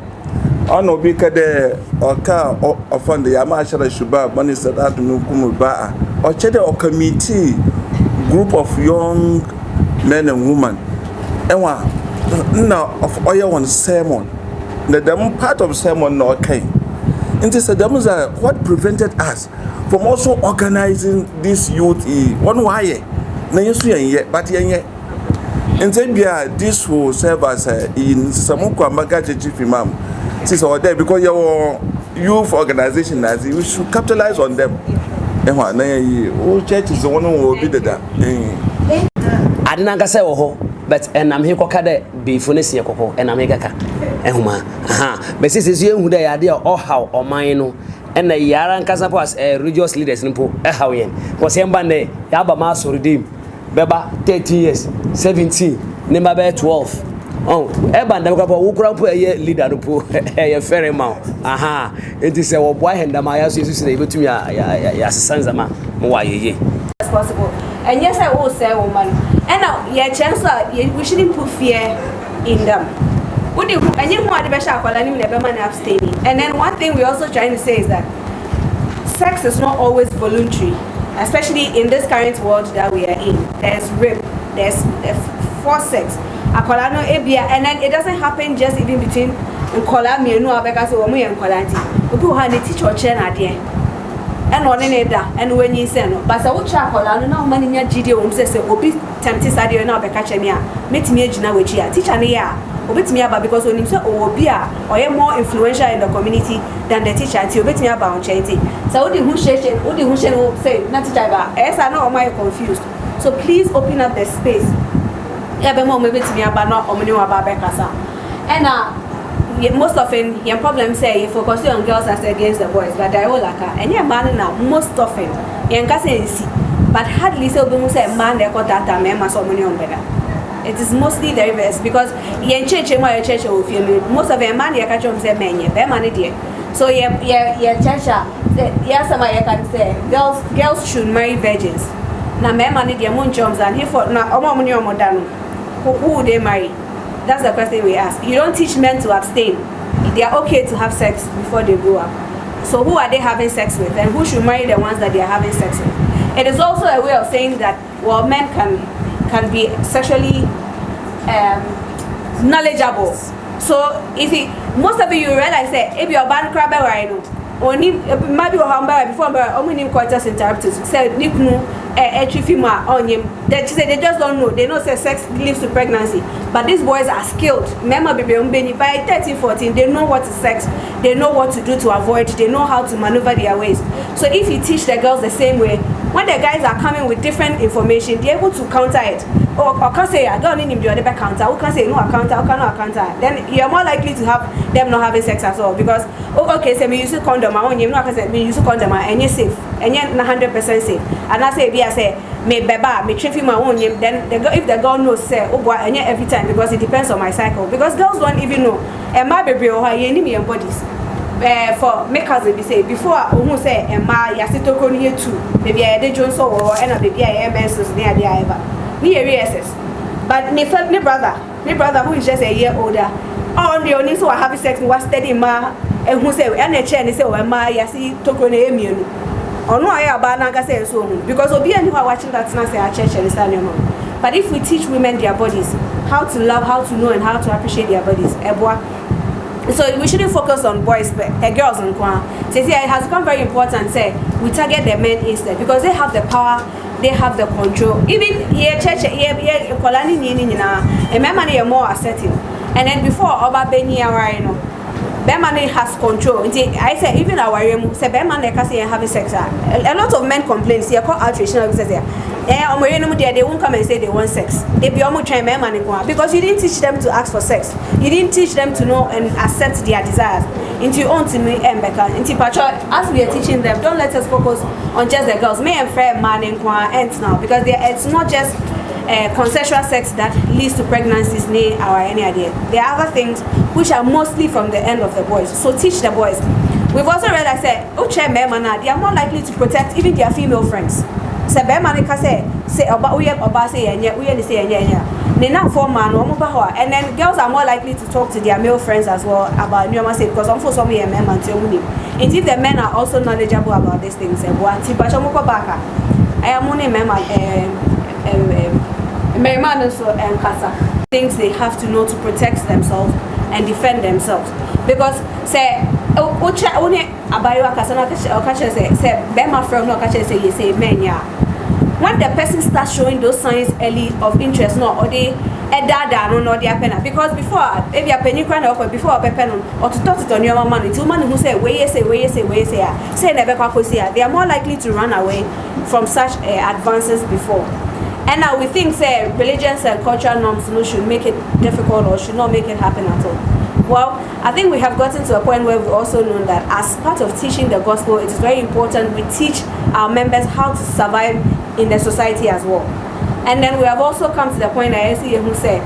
ono bi ka de oka ofande ya ma ashara shubab mani sadatu nukumu baa o chede o committee group of young men and women enwa na of oye one sermon the them part of sermon no okay into said what prevented us from also organizing this youth one why na yesu yen but yen into bia this will serve as in some kwamaka chief imam since all there because your youth organization as we should capitalize on them ehwa na ye church is the one who will be there adina say ho but enam he kokade beefo ne sie kokko enam he kaka ehuma but since you hu da ya de how oman no ena yara nkasa po as religious leaders nimpo how yen because yamba ne ya ba ma soredim beba 30 years 17 ne ma be 12 eba ndam ka po wukura po leader no po fair ma it is wo boy henda ma ya so yesu ne betumi ya sesanza ma mo wa yeye as possible. And yes, I will say, woman. And now, yeah, chancellor, we shouldn't put fear in them. Would you? And you want the best never man abstaining. And then one thing we're also trying to say is that sex is not always voluntary, especially in this current world that we are in. There's rape, there's forced sex. And then it doesn't happen just even between Nkolami and Nuabeka, so we and Kolanti. People who have a teacher or chair at the end. And one in and when you say no, but I will travel. I don't know money near GD who says, Obi tempted Sadio now, Becachania, meet me Gina with you, teacher near, obit me about because when you say, oh, beer, or you're more influential in the community than the teacher, until you bet me about charity. So, who say, not to as I know, am confused. So, please open up the space. Yeah, but more maybe to me about not or about Becassa. And most often, your problem say you focus on girls as against the boys, but I will like her. And your man now, most often, young see, but hardly so be say man they got that time, so many on better. It is mostly the reverse because in church, my church will feel most of a man you catch on say man, yeah, money dear. So yeah, Chacha, yes, I can say girls should marry virgins. Now, men money their moon jobs and here for now, who would they marry? That's the question we ask. You don't teach men to abstain. They are okay to have sex before they grow up. So who are they having sex with, and who should marry the ones that they are having sex with? It is also a way of saying that men can be sexually knowledgeable. So most of you realize that if you're bad crab right now, only maybe before only quarters interrupters said on him. They just don't know. They know sex leads to pregnancy. But these boys are skilled. Remember, by 13, 14, they know what is sex. They know what to do to avoid. They know how to maneuver their ways. So if you teach the girls the same way, when the guys are coming with different information, they're able to counter it. Or can say, I don't need him to do the back counter. Who can say no, I counter, who cannot counter? Then you're more likely to have them not having sex at all. Because, okay, say me use a condom, I want you not say me use a condom, and you're safe. And you're 100% safe. And I say, I say, me beba, me treat my own name, then if the girl knows, say, oh boy, and every time, because it depends on my cycle. Because girls don't even know. And my baby, or you need me bodies. For makers they say before who say ma yasito ko ni too maybe I dey Johnson or and baby I MS near the ever me reassess but me brother who is just a year older on the only so having sex was steady ma and who say and a chair say oh ma yasito ko ni emi no ono aya ba na ga say so because obi any who are watching that na say a church and stand no. But if we teach women their bodies, how to love, how to know and how to appreciate their bodies, so we shouldn't focus on boys but girls on Kwan. So it has become very important say we target the men instead because they have the power, they have the control. Even here church here Kolani ni na a man are more assertive. And then before Oba Beni you know Bemani has control. I say even our say Bemani can say having sex. A lot of men complain. See, I call outrage now because they won't come and say they want sex. They be almost trying because you didn't teach them to ask for sex. You didn't teach them to know and accept their desires. Into your own to me and Becca. Into Patrick, as we are teaching them, don't let us focus on just the girls. May and fair man and ends now because it's not just consensual sex that leads to pregnancies, nay, or any idea. There are other things which are mostly from the end of the boys. So teach the boys. We've also realized that they are more likely to protect even their female friends. So say about we say and then girls are more likely to talk to their male friends as well about new say because I'm for some men and if the men are also knowledgeable about these things I am only things they have to know to protect themselves and defend themselves because say when the person starts showing those signs early of interest or they because before if you are penny crying or before or to talk to your man it's woman who say say they are more likely to run away from such advances before. And now we think say religions and cultural norms should make it difficult or should not make it happen at all. Well, I think we have gotten to a point where we also know that as part of teaching the gospel, it is very important we teach our members how to survive in the society as well. And then we have also come to the point that I see who said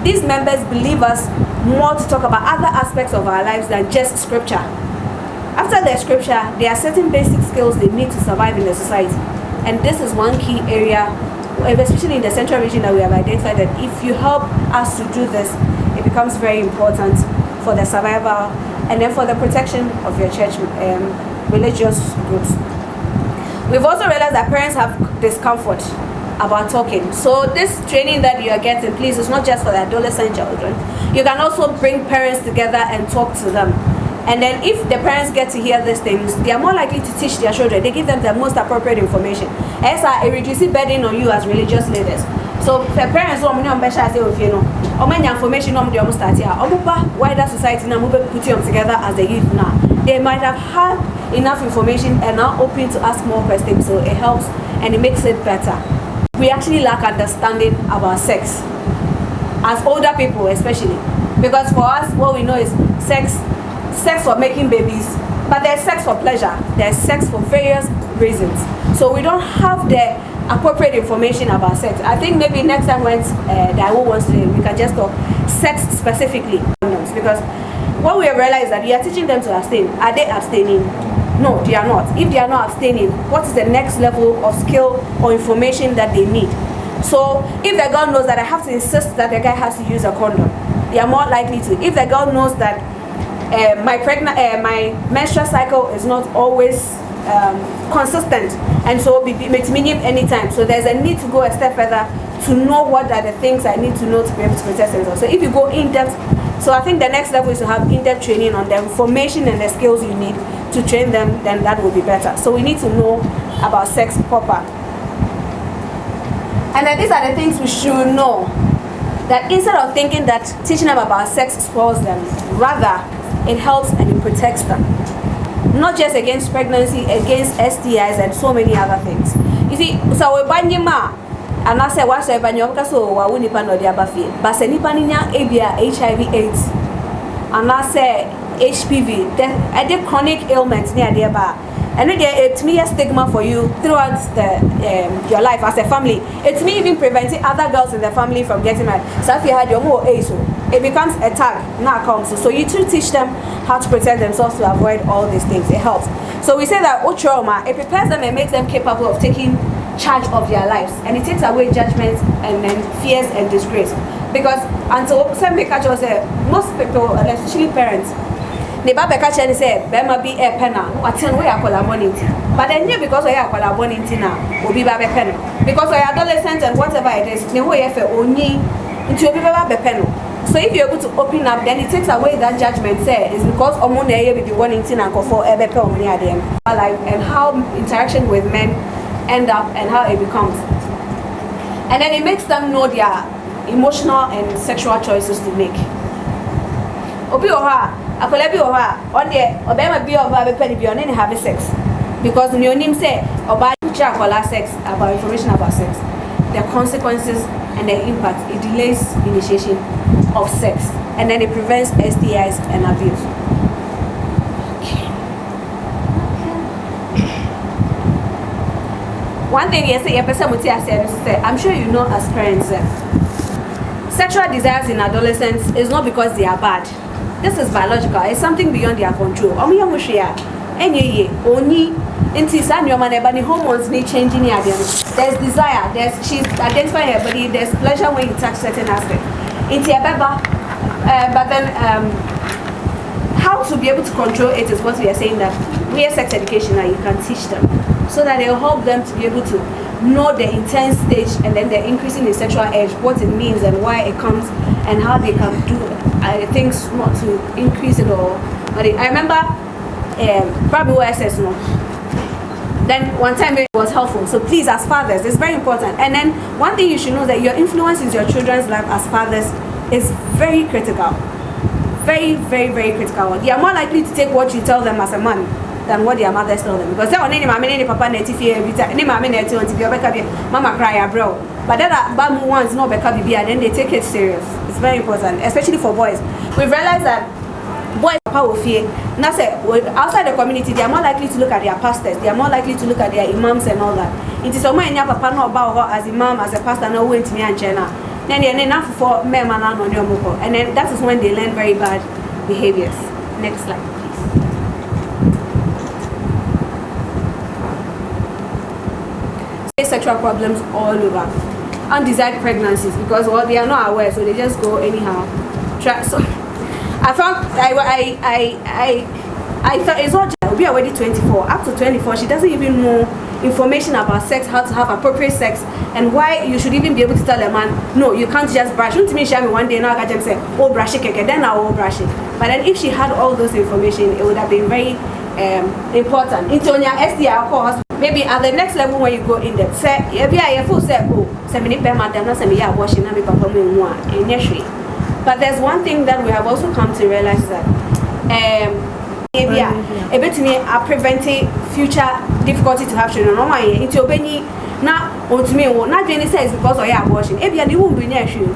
these members believe us more to talk about other aspects of our lives than just scripture. After the scripture, there are certain basic skills they need to survive in the society. And this is one key area, especially in the central region that we have identified that if you help us to do this, it becomes very important for the survival and then for the protection of your church religious groups. We've also realized that parents have discomfort about talking. So this training that you are getting, please, it's not just for the adolescent children. You can also bring parents together and talk to them. And then if the parents get to hear these things, they are more likely to teach their children. They give them the most appropriate information. As it reduces burden on you as religious leaders. So the parents who information wider society now put them together as the youth now. They might have had enough information and now open to ask more questions. So it helps and it makes it better. We actually lack understanding about sex as older people especially. Because for us what we know is sex for making babies, but there's sex for pleasure, there's sex for various reasons. So we don't have the appropriate information about sex. I think maybe next time when Daiwo wants to, we can just talk sex specifically, because what we have realized is that you are teaching them to abstain. Are they abstaining? No, they are not. If they are not abstaining, what is the next level of skill or information that they need? So if the girl knows that I have to insist that the guy has to use a condom, they are more likely to. If the girl knows that my menstrual cycle is not always consistent, and so meaning anytime, so there's a need to go a step further to know what are the things I need to know to be able to protect themselves. So if you go in depth, so I think the next level is to have in-depth training on the information and the skills you need to train them, then that will be better. So we need to know about sex proper. And then these are the things we should know, that instead of thinking that teaching them about sex spoils them, rather it helps and it protects them. Not just against pregnancy, against STIs and so many other things. You see, so we ban ma, and I say why so ban you so wa woni pa no dia ba fie. But se nipa ni nya ebia HIV/AIDS, and I say HPV, the chronic ailments near there ba. And it may a stigma for you throughout your life as a family. It may even preventing other girls in the family from getting married. So if you had your more age, it becomes a tag now comes. So you too teach them how to protect themselves to avoid all these things. It helps. So we say that trauma, it prepares them and makes them capable of taking charge of their lives, and it takes away judgments and then fears and disgrace. Because until some say most people, and especially parents, the Baba catch and say, Bema be a penna, what 10 way I call a money. But then you because I call a money now, will be Baba penna. Because I adolescent and whatever it is, no way for only into a Baba penna. So if you're able to open up, then it takes away that judgment. Say it's because Omone will be one in and for every penny at them. And how interaction with men end up and how it becomes. And then it makes them know their emotional and sexual choices to make. Obi oha, akola bi oha, on the obema bi oba be penny bi on any having sex. Because when your name say oba teacher akola sex about information about sex, the consequences and the impact, it delays initiation of sex, and then it prevents STIs and abuse. One thing you say, I'm sure you know as parents, sexual desires in adolescents is not because they are bad. This is biological. It's something beyond their control. Hormones need changing. There's desire. She's identifying her body. There's pleasure when you touch certain aspects. But then how to be able to control it is what we are saying, that we are sex education and you can teach them, so that they'll help them to be able to know the intense stage and then the increasing in sexual urge, what it means and why it comes, and how they can do things not to increase it or. I remember probably what I said no. Then one time it was helpful. So please, as fathers, it's very important. And then one thing you should know, that your influence in your children's life as fathers is very critical. Very, very, very critical. They are more likely to take what you tell them as a man than what their mothers tell them. Because they are any mama, any papa, any mama cry, bro. But that bad ones no beka bibi, and then they take it serious. It's very important, especially for boys. We've realized that boys are powerful. Now say outside the community, they are more likely to look at their pastors. They are more likely to look at their imams and all that. It is someone in your papa know about her as imam, as a pastor, no went to me and Jenna. Then they enough for men man on your moko, and then that is when they learn very bad behaviors. Next slide, please. Sexual problems all over, undesired pregnancies, because well, they are not aware, so they just go anyhow. So I found I thought it's all will be already 24. Up to 24, she doesn't even know information about sex, how to have appropriate sex, and why you should even be able to tell a man, no, you can't just brush. Don't me share me one day now I can say, oh brush it, then I will brush it. But then if she had all those information, it would have been very important. Into your SDI, of course, maybe at the next level when you go in depth, say if you are full say, oh, say me madam, not say me are washing, me papa me more in yeshwe. But there's one thing that we have also come to realize, that a bit me are preventing future difficulty to have children. No my into obeni na to me not really says because I am washing. If you won't be near you,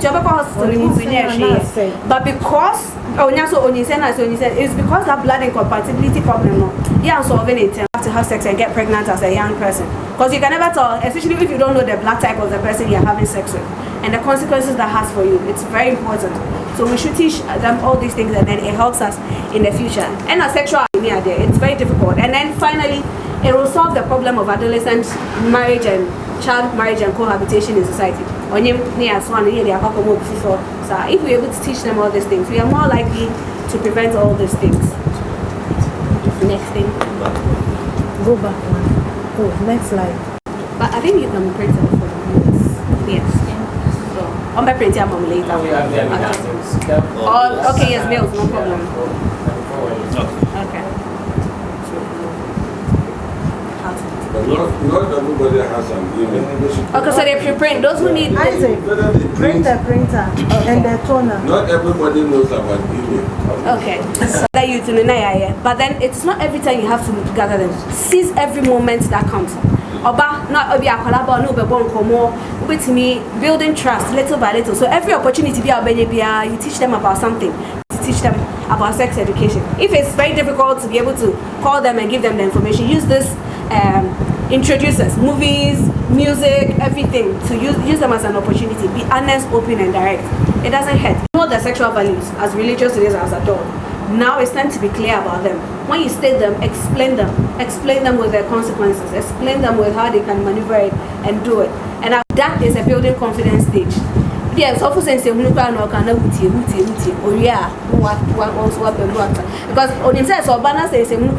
but because it's because that blood incompatibility problem. Yeah, solving it. You have to have sex and get pregnant as a young person, because you can never tell, especially if you don't know the blood type of the person you're having sex with and the consequences that has for you. It's very important. So we should teach them all these things, and then it helps us in the future. And a sexual idea there, it's very difficult. And then finally, it will solve the problem of adolescent marriage and child marriage and cohabitation in society. So if we're able to teach them all these things, we are more likely to prevent all these things. Next thing. Go back one. Oh, next slide. But I think you can print it for yes. So I'm going to print it later. Oh, okay, yes, bills, no problem. Okay. Not everybody has an email. Okay, so they print those who need Isaac, bring the printer and the toner. Not everybody knows about email. Okay. So that you to know, but then it's not every time you have to gather them. Seize every moment that comes. Oba, not obi akwalaba no be bon komo. With me, building trust little by little. So every opportunity you teach them about something. To teach them about sex education. If it's very difficult to be able to call them and give them the information, use this introducers, movies, music, everything to use them as an opportunity. Be honest, open, and direct. It doesn't hurt. Know the sexual values as religious leaders as adults. Now it's time to be clear about them. When you state them, explain them with their consequences, explain them with how they can maneuver it and do it. And that is a building confidence stage. Yes, often saying because on himself, so Bana says any of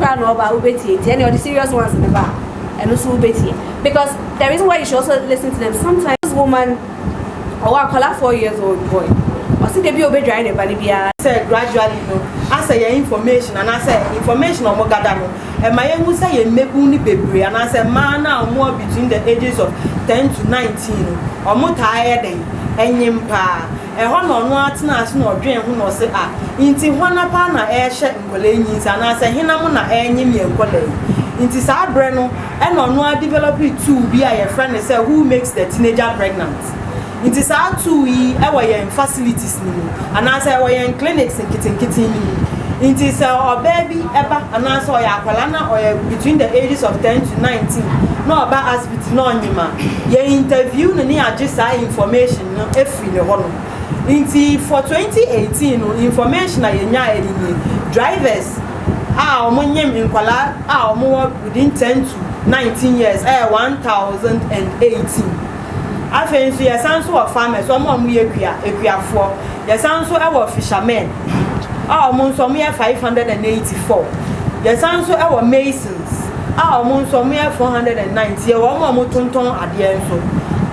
the serious ones in the bar and also because the reason why you should also listen to them. Sometimes this woman or I call her 4 years old boy or see they be obey drying a banibia say gradually I say your information and I say information on Mogadano and my young say you make only baby and I say man now more between the ages of 10 to 19 or more tired enyimpa eho no no atena ase no odwen ho no se inti hwana pa na ehye nkole nyinsa na se hena mo na enyim ye nkole inti sa bre no e no no develop tool bi a ye friend say who makes the teenager pregnant inti sa tool yi e wo ye facilities ni and I say wo ye clinics nkitinkiti ni inti sa o baby eba and I say o ya akwala na o between the ages of 10 to 19 no about hospital no nyima ye interview no ni agisa information no efi ne ho no inti for 2018 no information na ye nya eni drivers omonyem inkwala omo within 10 to 19 years 1018 afenso ye sanso of farmers omo ye ekuafo ye sanso e wo fishermen omo nso mo ye 584 ye sanso e wo masons omo nso mo ye 490 ye wo mo tonton ade enso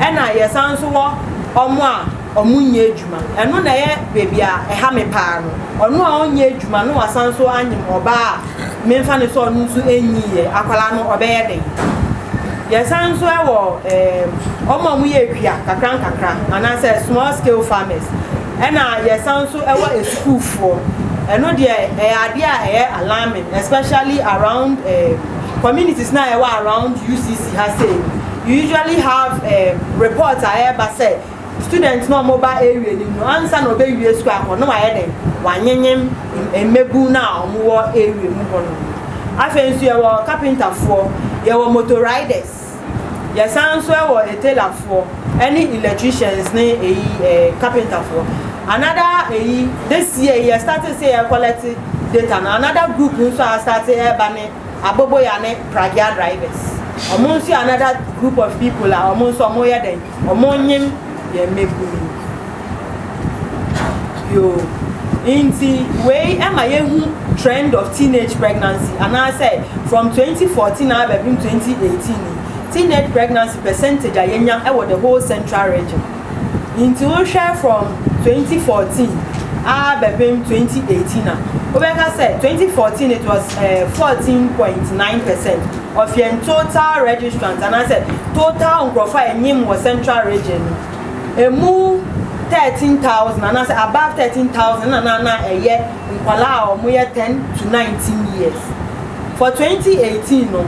e na ye sanso wo omo a omunye adwuma eno na ye baby a e ha me paa no ono a onye adwuma no wasanso anyim oba memfa ne so onu nso enyi ye akwala no obeye den ye sanso e wo omo mu ye kwia kakran ana say small scale farmers ena ye sanso e wo a school for eno de ade a alarming especially around communities now around UCC has say you usually have reports by say students no mobile area ni no answer no be wi school akọ no waye den wanyenyem emebu na omwo area mu hono afensu ye wo carpenter for ye wo motor riders ye sanso ye wo tailor for any electricians ni carpenter for another this year ye started say quality data na another group nso started bane abobo ya ne pragia drivers omonsu another group of people are omonsu omoye den omonyem ye mebu yo inti way am I hu trend of teenage pregnancy and I say from 2014 now be 2018 teenage pregnancy percentage ayenya e the whole central region inti we share from 2014 be 2018 now Obeka said 2014 it was 14.9% of your total registrants and I said total profile enyim was central region move 13,000 and I say above 13,000 and a year in Kuala or 10 to 19 years for 2018 no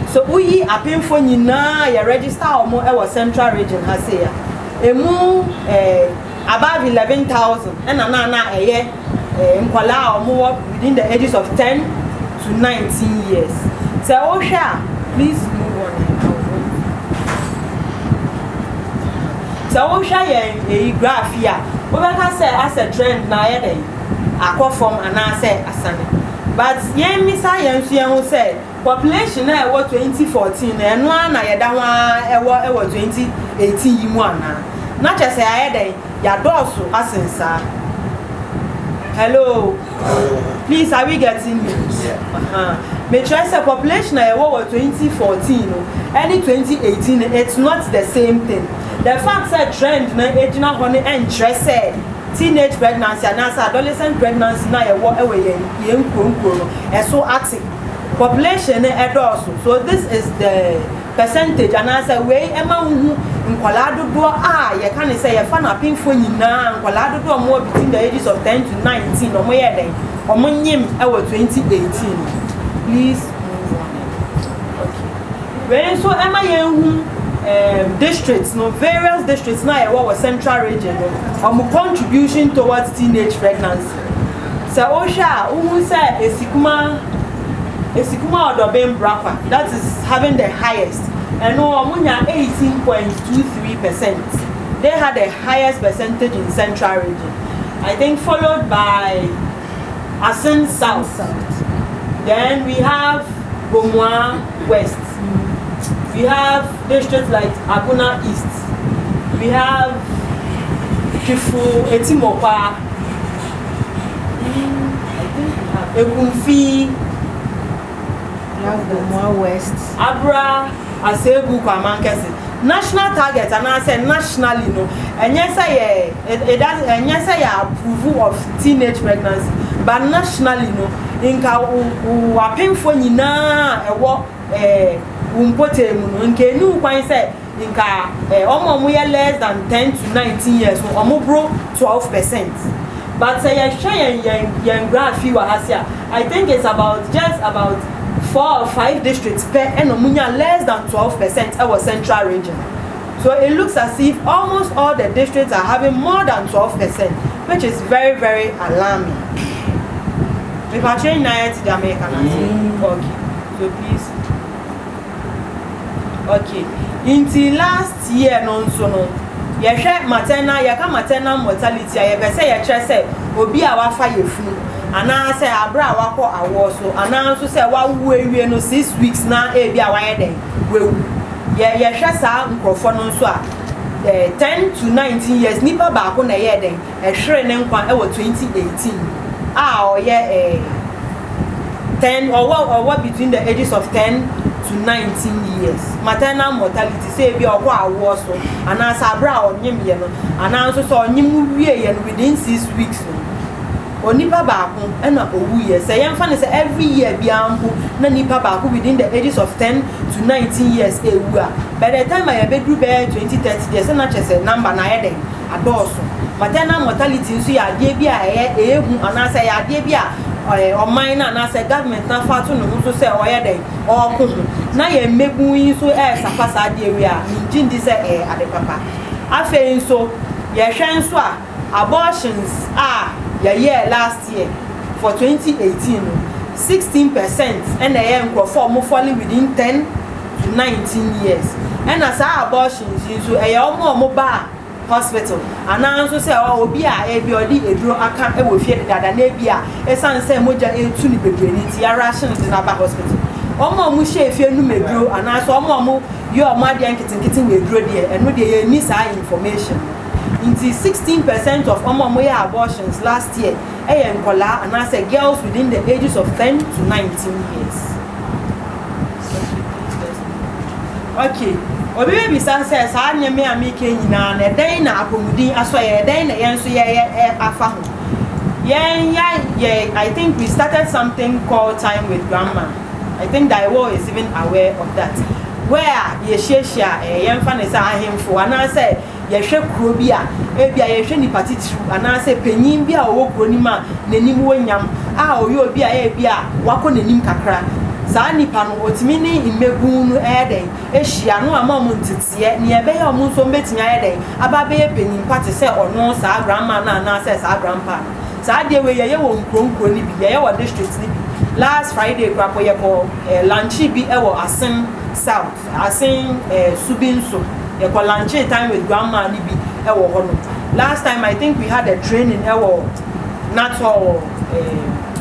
so we are paying for you now you register or more our central region has say move above 11,000 and a year in Kuala or more within the ages of 10 to 19 years so Osha please move on. So we share a graph here Obeka say as a trend na ye dey akọ form ana say asane. But yen misa yen so yen say population na e wo 2014 na eno na ye da ho e wo 2018 yi mu ana. Na che say aye dey ya dosu asensa. Hello. Please, are we getting me? Make sure say population na was 2014, any 2018, it's not the same thing. The fact that trend na age na honey and stress teenage pregnancy and adolescent pregnancy na yen so active. Population also. So this is the percentage and I say way ema nkwala dodo you can say you fan apin for nyina nkwala dodo more between the ages of 10 to 19 omo ye den omo nyim e 2018. Please move on. Okay. When so ema ye districts no various districts na e was central region omo contribution towards teenage pregnancy. So osha who say Esikuma Odobem Brapa, that is having the highest. And no, Amunya 18.23%. They had the highest percentage in Central Region. I think followed by Asin South. Then we have Gomwa West. We have districts like Abuna East. We have Chifu Etimopa. I think we have Ekunfi. More West. Abra Asebu Kwamankesi. National target and I say nationally no. And yes I approval of teenage pregnancy. But nationally no. Inka wapim for nyina ewo umpote mu no. Inka nu kwan say inka omo less than 10 to 19 years so omo bro 12%. But say yen graph you I think it's just about 4 or 5 districts per and Omunya less than 12% our central region. So it looks as if almost all the districts are having more than 12%, which is very, very alarming. If I change now to Jamaica, okay. So please. Okay. Until last year, maternal mortality. Obi awafa yefu. Ana say abra wako awo so ana so say wa wuwe no 6 weeks na e bia wa yeden wewu ye hwe sa nkrofo no so a 10 to 19 years nipa ba ko na yeden e hwere ne nkwa e 2018 o ye 10 or between the ages of 10 to 19 years maternal mortality say bia okwa awo so ana sa abra onyim ye no ana so onyim wie ye no within 6 weeks Onipa baako ena owu ye say yemfa ne say every year biampo na nipa baako within the ages of 10 to 19 years ewu a by the time I be 2030 years na chese number na yeden adoso maternal mortality nso ya ade bi a ehu ana say ya ade bi a oman na say government na fatu no nso say oyeden oku na ye mebu yin so sapasa ade wi a ngin di say ade papa afa nso ye hwe nso a abortions yeah last year for 2018 16% and the falling within 10 to 19 years and as our abortions so mobile hospital and also say obi odi eduro aka e wo fie dada na bia esan say moja etu ni bebreni ti ration in aba hospital omo she fie nu meduro and also omo yo ade nkitinkitin meduro de eno de ye ni sa information. Into 16% of abortions last year, nkola and I say girls within the ages of 10 to 19 years. Okay. Obi be san says I me amike nyina na den na akomudin aso ye den na yen so ye afa ho. Yeah, I think we started something called Time with Grandma. I think Daiwo is even aware of that. Where ye share yemfa ne sa ahemfo and I say yehwe kuro bi a ebia yehwe nipa titru ana se panyin bi a owo kuro nim a nanim wonyam a oyo bi a ebia wako nanim kakra saa nipa no otimi ni imegun no eden ehia no ama mo ntete ne ebe ya mo nso mbetimi ayeden aba be panyin pate se ono saa grandma na se saa grandpa saa de we ye wo nkronkro ni bi ye wo district ni bi last Friday kwapo ye ko lunch bi e wo Asin South Asin Subinso e ko lunch time with grandma ni bi e wo ho no last time I think we had a training natural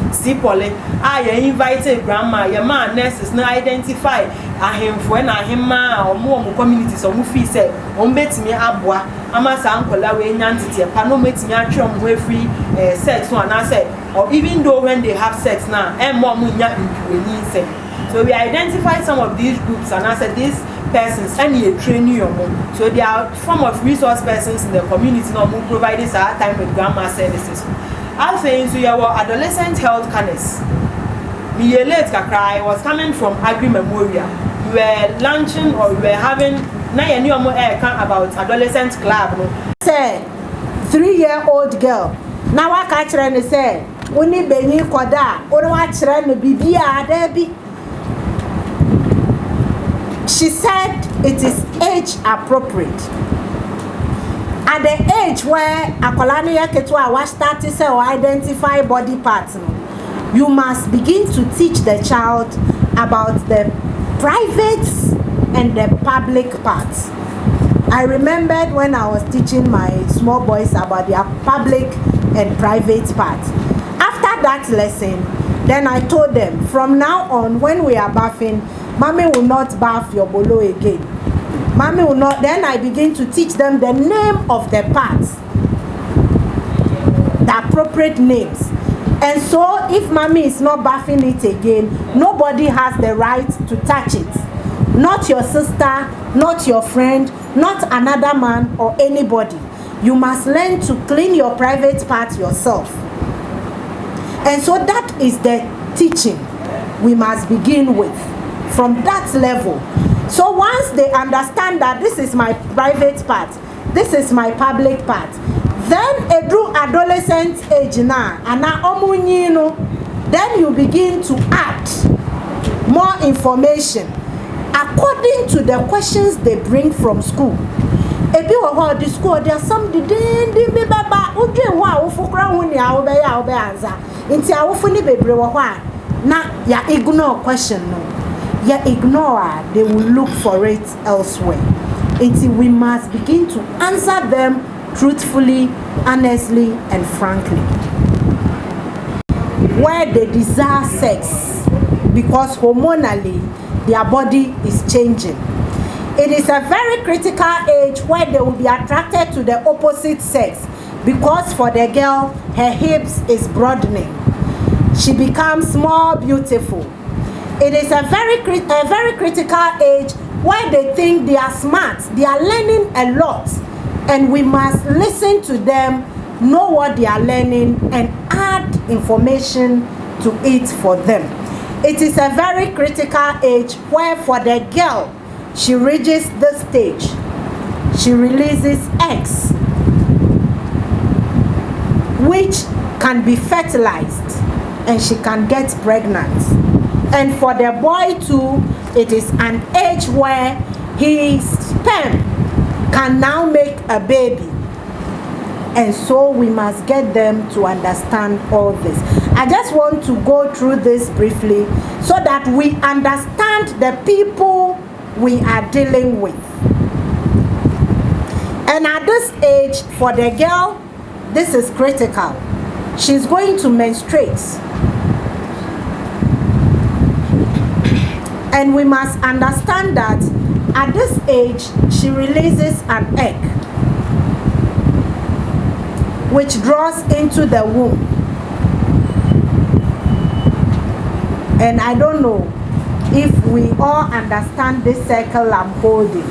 Sipole, I invited grandma, your man nurses now identify ahemfo na ahemma omo communities omo fi say on betimi aboa amasa ankola we nyantete pa no metimi atwe omo free sex one na say or even though when they have sex now mom nya ntweni say. So we identify some of these groups and I said these persons and you train you. So they are form of resource persons in the community now who provide this time with grandma services. I think so your adolescent health cannes. Me late kakra was coming from Agri Memorial. We were launching or we were having now you know more about adolescent club. Say 3-year-old girl. Now I catch her and say, "Uni beni koda, ono watch her no bibia debi." She said it is age appropriate. At the age where akolani yaketwa was starting to identify body parts, you must begin to teach the child about the private and the public parts. I remembered when I was teaching my small boys about their public and private parts. After that lesson, then I told them, from now on, when we are bathing, Mommy will not bath your bolo again. Mommy will not. Then I begin to teach them the name of the parts, the appropriate names. And so if Mommy is not bathing it again, nobody has the right to touch it. Not your sister, not your friend, not another man or anybody. You must learn to clean your private parts yourself. And so that is the teaching we must begin with from that level. So once they understand that this is my private part, this is my public part, then through adolescent age now, and now then you begin to add more information according to the questions they bring from school. If you are the school, there are some the ya ignore question no. Ya ignore, they will look for it elsewhere. Until we must begin to answer them truthfully, honestly, and frankly. Where they desire sex, because hormonally their body is changing. It is a very critical age where they will be attracted to the opposite sex, because for the girl, her hips is broadening. She becomes more beautiful. It is a very critical age where they think they are smart, they are learning a lot, and we must listen to them, know what they are learning, and add information to it for them. It is a very critical age where for the girl, she reaches this stage, she releases eggs, which can be fertilized, and she can get pregnant. And for the boy too, it is an age where his sperm can now make a baby. And so we must get them to understand all this. I just want to go through this briefly so that we understand the people we are dealing with. And at this age, for the girl, this is critical. She's going to menstruate. And we must understand that at this age, she releases an egg, which draws into the womb. And I don't know if we all understand this circle I'm holding.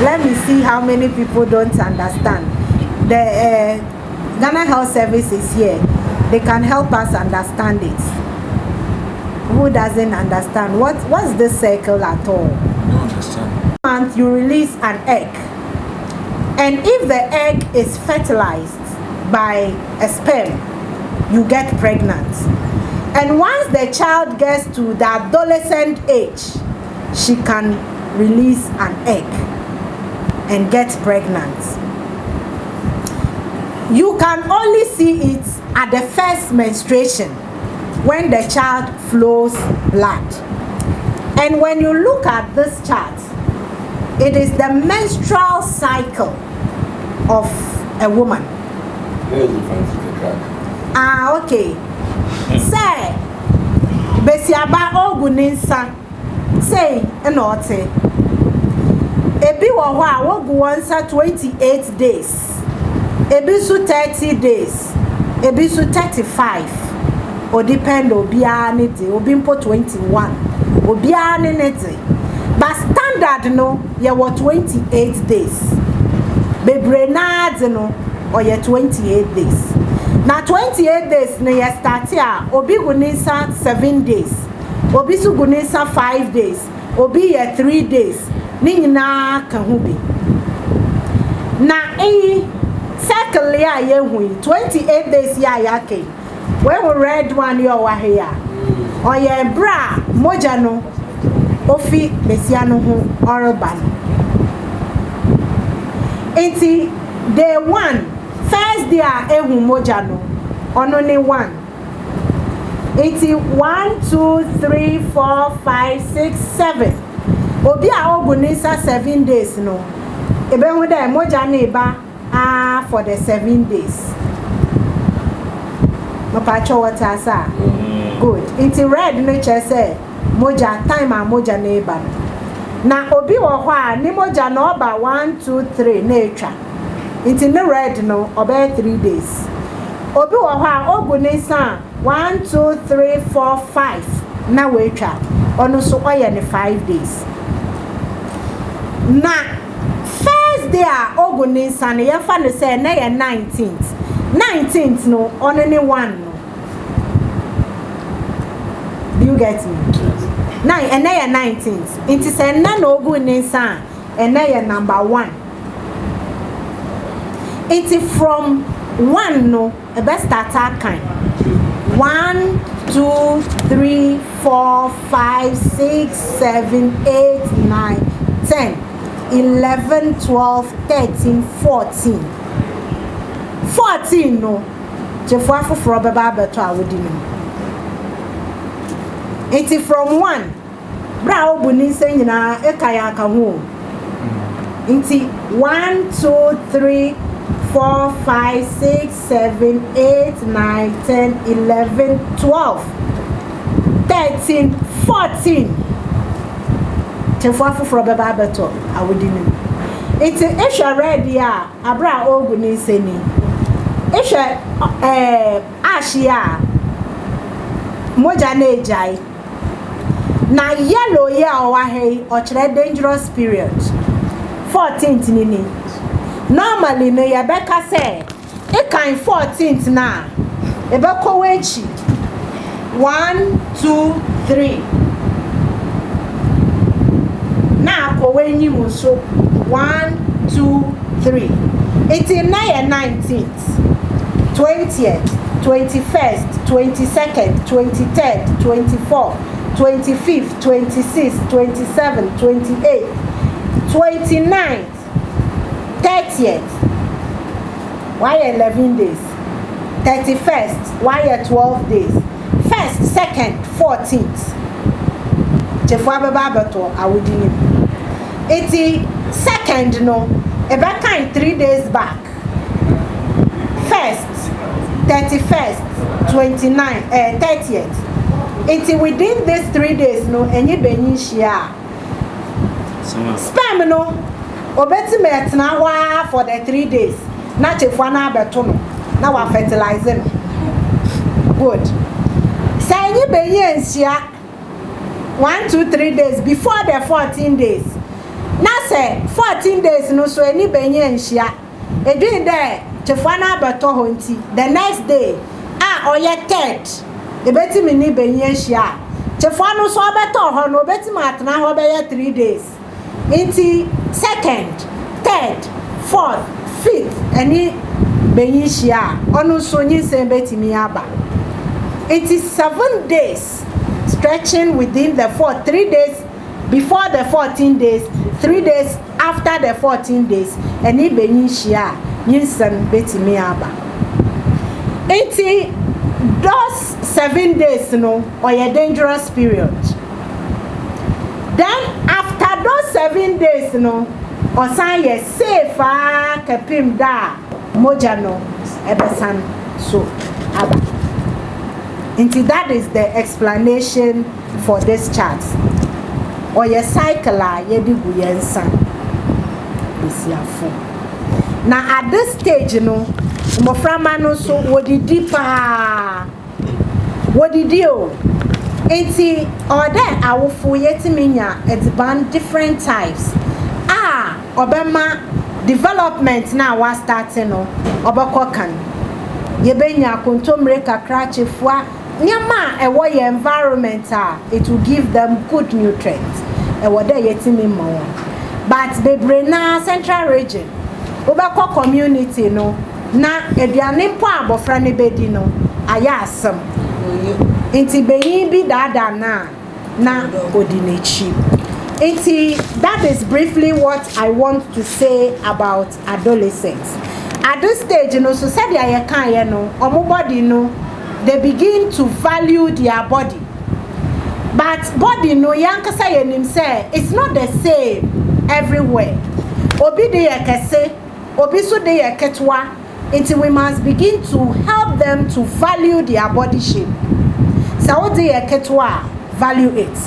Let me see how many people don't understand. The Ghana Health Service is here. They can help us understand it. Who doesn't understand? What's this circle at all? I don't understand. And you release an egg. And if the egg is fertilized by a sperm, you get pregnant. And once the child gets to the adolescent age, she can release an egg and get pregnant. You can only see it at the first menstruation, when the child flows blood. And when you look at this chart, it is the menstrual cycle of a woman. Okay. Say, Besiaba Oguninsa, say, enote. Ebi wa wogu onsa 28 days. Ebi su 30 days. Ebi su 35. O depend obiara ne de, obi mpo 21. Obiara ne de. But standard no, ye wa 28 days. Bebre na de no, or ye 28 days. Na 28 days ne ye start ya, obi gunisa 7 days. Obi su gunisa 5 days. Obi ye 3 days. Ni nyina ka ho bi. Na circle ya ye hui 28 days ya yake. When we read one yo wa here. Oye bra moja no ofi besia no ho orban. Enti day 1 first day a ehu moja no ono ne 1. Enti 1 2 3 4 5 6 7. Obi a ogunisa 7 days no. Ebe hu da moja na eba for the 7 days. No pacho water sa. Good. Inti red nature say moja time a moja na eba. Na obi wo ho a ni moja na oba 1 2 3 na etwa. Inti ne red no oba 3 days. Obi wo ho a ogunisa 1 2 3 4 5 na we etwa. Ono so oye ne 5 days. Na first day a ogunisa ne yefa ne say na ye 19th no ono ne 1 no. Do you get me? Now and na ye 19th. It is say na no ogunisa and na ye number 1. It is from 1 no e be start kind. 1 2 3 4 5 6 7 8 9 10 11 12 13 14 no chefo afoforo beba beto awodi no. It is from 1 bra obuni se nyina ekaya ka ho. Inti 1 2 3 4 5 6 7 8 9 10 11 12 13 14 chefo afoforo beba beto awodi no. It if you ready a abra oguni se ni if ashia moja na ejai na yellow ya owa he o kire dangerous period 14th ni normally no ya beka say e kan 14th na e be ko wechi 1 2 3 na ko wenyi mu so 1 2 3 it is 19th 20th 21st 22nd 23rd 24th 25th 26th 27th 28th 29th 30th why 11 days 31st why 12 days 1st 2nd 14th chefo ababa beto awudi it second no eba kind 3 days back 1st 31st 29th 30th it within these 3 days no enye benyi shia spam no obeti metna wa for the 3 days na chefo na abeto no na wa fertilize no good say enye benyi shia 1 2 3 days before the 14 days na say 14 days no so enye benyi shia edwin there chefo na abeto ho nti the next day oye 3rd ebeti mi ni benyi shia chefo no so abeto ho no obeti matna ho be 3 days inti 2nd 3rd 4th 5th any benyi shia onu so nyi se beti mi aba it is 7 days stretching within the 3 days before the 14 days 3 days after the 14 days any benyi shia nyi se beti mi aba inti those 7 days no or a dangerous period. Then after those 7 days no or say safe kepim da moja no ebesan so aba. Nti that is the explanation for this chart. Or your cycle yedi gu yensa besiafo. Now at this stage no mmoframa no so wodidi pa. Wodidi o. Nti order awofo yetimi nya ediban different types. Obama development na wa starting no obako kan. Yebenya kontomre kakra chefua nyama ewo ye environment it will give them good nutrients. Ewo there yetimi mo. But bebre na central region obako community no na eduane mpo abofra ne bedi no aya asem. Inti beyin bi dada na odinechi. That is briefly what I want to say about adolescents. At this stage, society body they begin to value their body. But body say it's not the same everywhere. Obi de kese, obi so de ketwa. Until we must begin to help them to value their body shape. So what de ketwa, value it.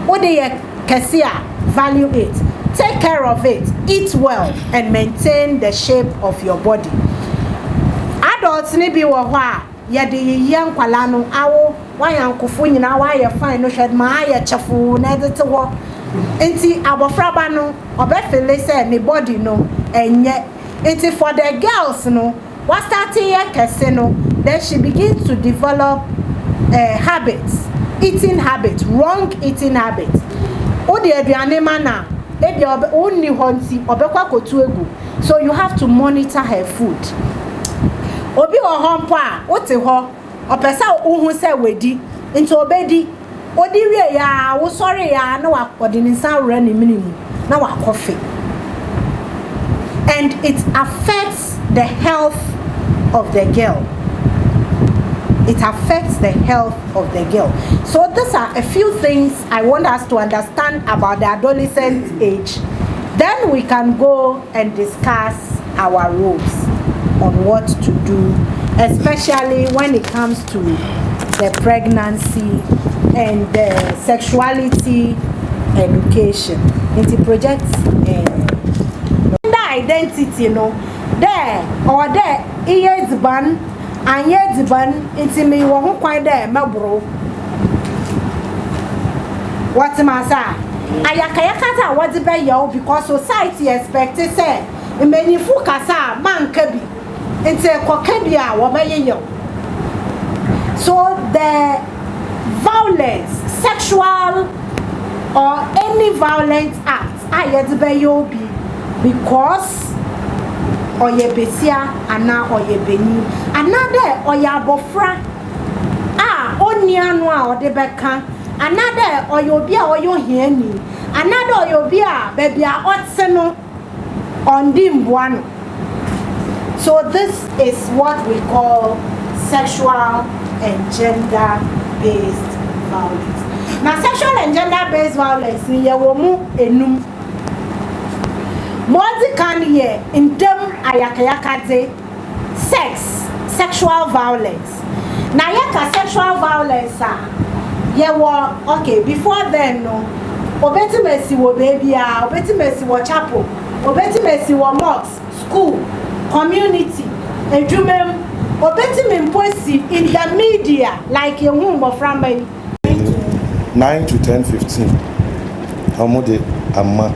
What de Kesia, value it, take care of it, eat well, and maintain the shape of your body. Adults ni bi wo hwa ye de yiyan kwala no awo wayan kufu nyina wa ye fine no shed ma ye chefu na de te wo enti abofraba no obefele say me body no enye enti for the girls no what starting ye kese no then she begins to develop habits, eating habits, wrong eating habits. Odi eduane mana ebi onni honti obekwa kotu egu, so you have to monitor her food. Obi wo hompo a wote ho opesa ohun se wedi nti obedi odi wie ya wo sori ya na wa odi ni san wura ni minimu na wa kofe, and it affects the health of the girl. It affects the health of the girl. So these are a few things I want us to understand about the adolescent age. Then we can go and discuss our roles on what to do, especially when it comes to the pregnancy and the sexuality education. Into projects the identity, there or there is ban. And yet the ban into me won't quite there, my bro. What's my say? Ayakayakata what the bay yo because society expects say in many fukasa man kebi into a kokebia wabayo. So the violence, sexual or any violent act, I yet the bay yo be because oye besia ana oye beni another oye abofra oni anu a ode beka another oye obi a oye hiani another oye obi a baby a otse no ondi mboano. So this is what we call sexual and gender based violence. Now sexual and gender based violence ni ye wo mu enum Modi can hear in them ayakayakade sexual violence. Now yaka sexual violence okay before then no obeti mesi wo baby obeti mesi wo chapel obeti mesi wo mosque school community edumem obeti memposi in the media like a woman from 9 to 10 15 amode amma.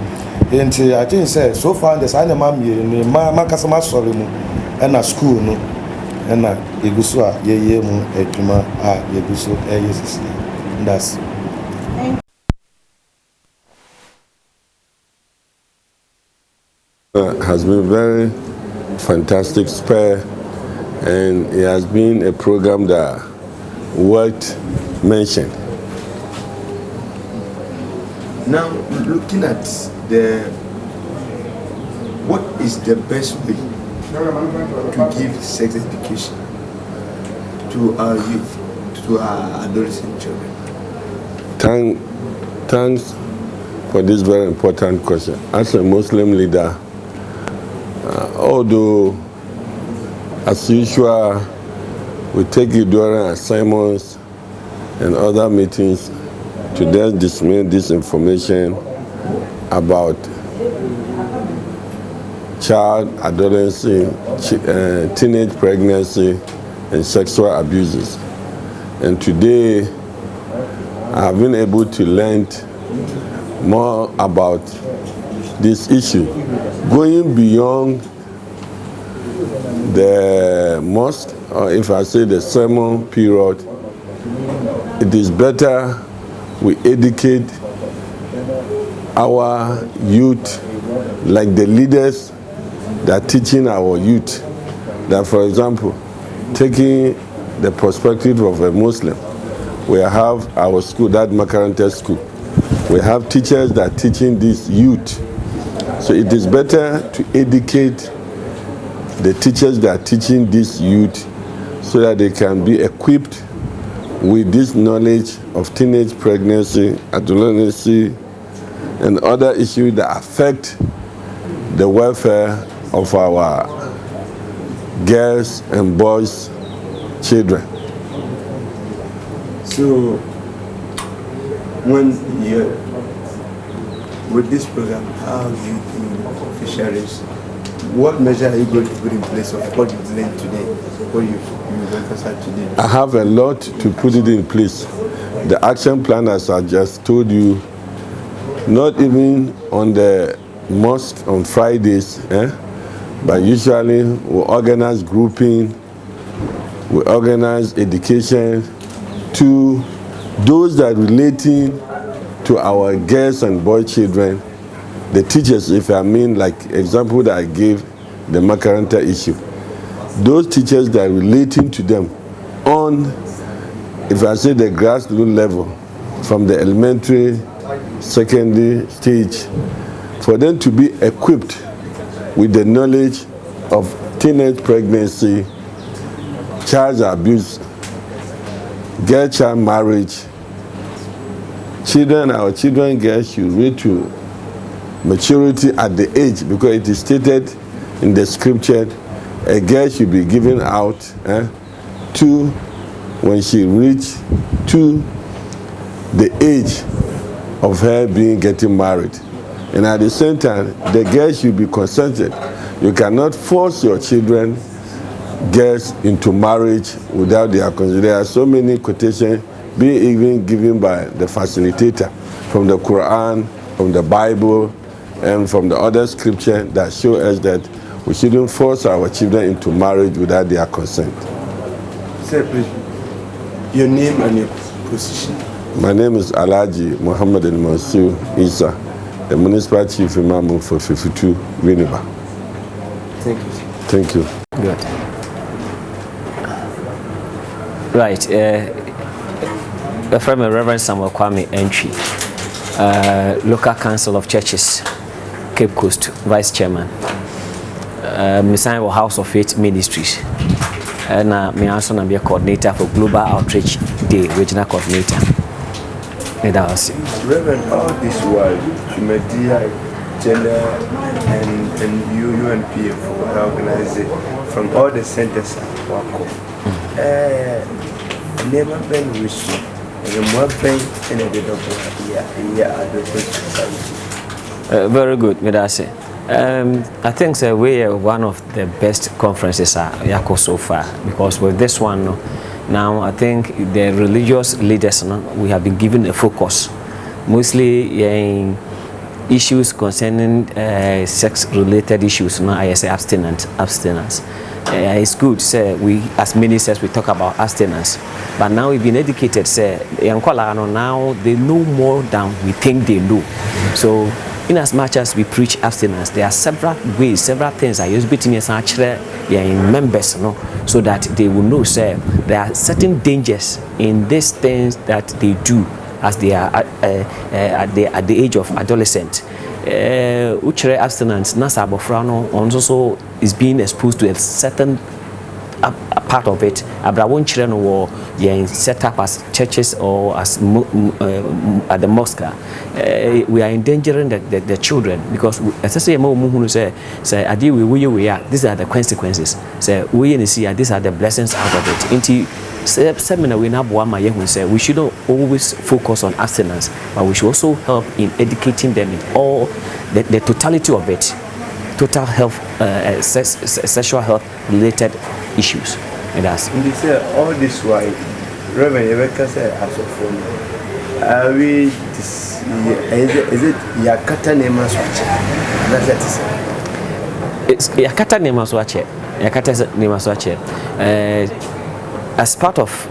And I think say so far the sign ma me ma kasama sorry mu and na school no and na eguso a ye mu adwuma a eguso yes that's has been very fantastic spur, and it has been a program that worth mention. Now looking at what is the best way to give sex education to our youth, to our adolescent children? Thanks for this very important question. As a Muslim leader, although as usual, we take it during assignments and other meetings to then disseminate this information about child, adolescent, teenage pregnancy, and sexual abuses. And today, I have been able to learn more about this issue, going beyond the mosque, or if I say the sermon period. It is better we educate our youth, like the leaders that are teaching our youth, that, for example, taking the perspective of a Muslim, we have our school, that Makaranta school. We have teachers that are teaching this youth. So it is better to educate the teachers that are teaching this youth so that they can be equipped with this knowledge of teenage pregnancy, adolescence, and other issues that affect the welfare of our girls and boys, children. So, when you're with this program, how do you think fisheries? What measure are you going to put in place of what you've learned today, what you've emphasized today? I have a lot to put it in place. The action plan, as I just told you, not even on the mosque on Fridays, but usually we organize grouping, we organize education to those that are relating to our girls and boy children. The teachers, if I mean, like example that I gave, the Makaranta issue, those teachers that are relating to them on, if I say the grassroots level, from the elementary, secondary stage, for them to be equipped with the knowledge of teenage pregnancy, child abuse, girl-child marriage. Our children girls should reach to maturity at the age, because it is stated in the scripture, a girl should be given out to when she reach to the age of her getting married. And at the same time, the girl should be consented. You cannot force your children, girls, into marriage without their consent. There are so many quotations being even given by the facilitator from the Quran, from the Bible, and from the other scripture that show us that we shouldn't force our children into marriage without their consent. Sir, please, your name and your position. My name is Alhaji Muhammad Al-Mansur Isa, the Municipal Chief Imam for 52 Winneba. Thank you. Thank you. Good. Right. From Reverend Samuel Kwame Entry, Local Council of Churches, Cape Coast, Vice Chairman. Messiah House of Faith Ministries. And me also be a coordinator for Global Outreach Day, regional coordinator. Reverend, all this while, Chumedia, Gender, and UNPF organize it from all the centers at Wako. Never been with you, and more pain and a doctor. Very good, Medase. I think we are one of the best conferences at Yako so far, because with this one now, I think the religious leaders we have been given a focus, mostly in issues concerning sex-related issues. I say abstinence. It's good, say we as ministers we talk about abstinence, but now we've been educated. Say now they know more than we think they know. So, in as much as we preach abstinence, there are several ways, several things I use between us in members, so that they will know, say, there are certain dangers in these things that they do as they are at the age of adolescent. Abstinence, also is being exposed to a certain a part of it. Abraham children were set up as churches or as at the mosque. We are endangering the children because as I say, these are the consequences. Say we see these are the blessings out of it. Into seminar we now we shouldn't always focus on abstinence, but we should also help in educating them in all the totality of it, total health, sexual health related issues. And that's. And they say all this why Reverend Rebecca said as a phone. Are we this? Is it Yakata Nema Swache? That's what it is. It's Yakata Nema Swache. Yakata Nema Swache. As part of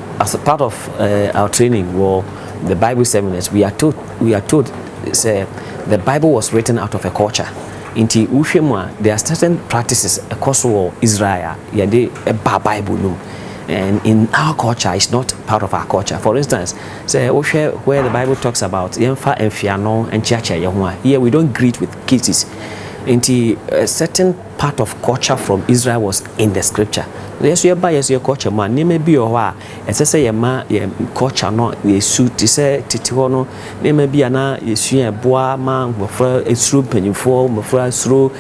our training, well, the Bible seminars, we are told say the Bible was written out of a culture. Inti Ushema, there are certain practices across Israel. Yeah, they a Bible no. And in our culture, it's not part of our culture. For instance, say where the Bible talks about Yemfa and Fiano and Chacha Yahua. Here we don't greet with kisses. Into a certain part of culture from Israel was in the scripture. Yes, you buy your culture, man. You may be your wa. As I say, your culture no, you suit. You say titihono. You may be ana. You see a boa man. Mufra it's through penifo. Mufra through.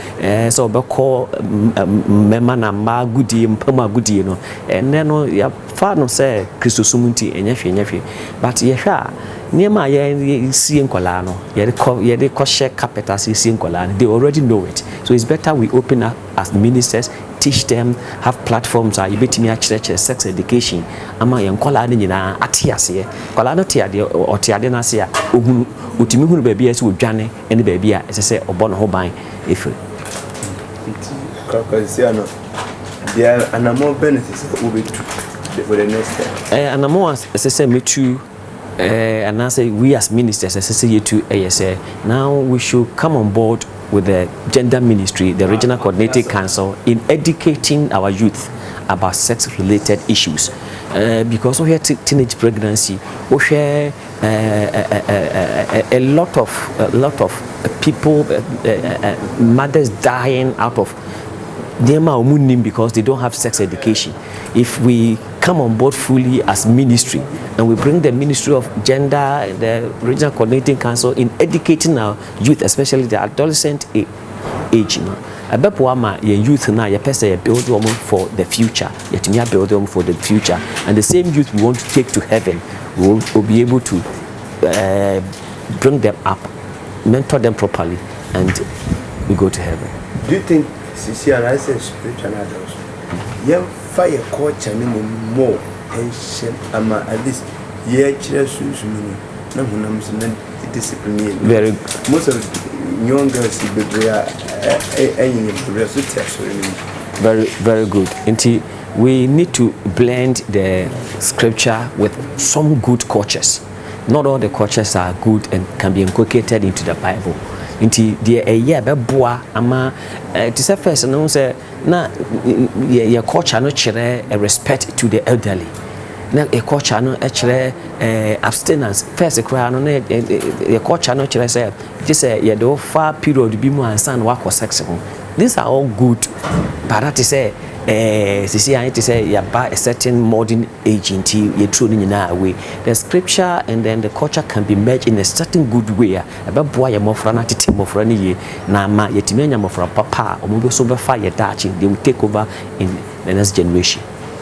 So be call mema na ma goodie, mpema goodie no. And then no, ya far no say Christos sumunti enyefi. But yesha. Niema ye see nkola no. Ye de share capital see nkola. They already know it. So it's better we open up as ministers, teach them, have platforms. You bet me church sex education. Ama ye nkola ni nyina atiase. Nkola no tiade o tiade na se a ohunu otimi hunu ba bia se odwane ene ba bia ese se obo no ho ban efiri. Kakasiano. There are anamo benefits for the next step. Anamo ese se metu and I say we as ministers, as I say to ASA, now we should come on board with the gender ministry, the regional coordinating council, in educating our youth about sex-related issues. Because we have teenage pregnancy, we share a lot of people, mothers dying out of them because they don't have sex education. If we come on board fully as ministry and we bring the Ministry of Gender, the Regional Coordinating Council in educating our youth, especially the adolescent age, you know. Youth now, you build them for the future. You build them for the future, and the same youth we want to take to heaven, we'll be able to bring them up, mentor them properly, and we go to heaven. Do you think CCR is spiritual adults? Yeah, fire culture more ancient, at least discipline. Very. Most of young girls very good. Until we need to blend the scripture with some good cultures. Not all the cultures are good and can be inculcated into the Bible. Until the a year beboa ama to say first no say na your culture no chere a respect to the elderly. Na a culture no chere abstinence first cry no na your culture no chere say just say do far period bi mu ansa na wako sex ho. These are all good, but that is say CCI to say you by a certain modern age until you throw away. The scripture and then the culture can be merged in a certain good way. About boy a mofrana to mofrani ye na ma yetimenya mofra papa or maybe so fire they will take over in the next generation.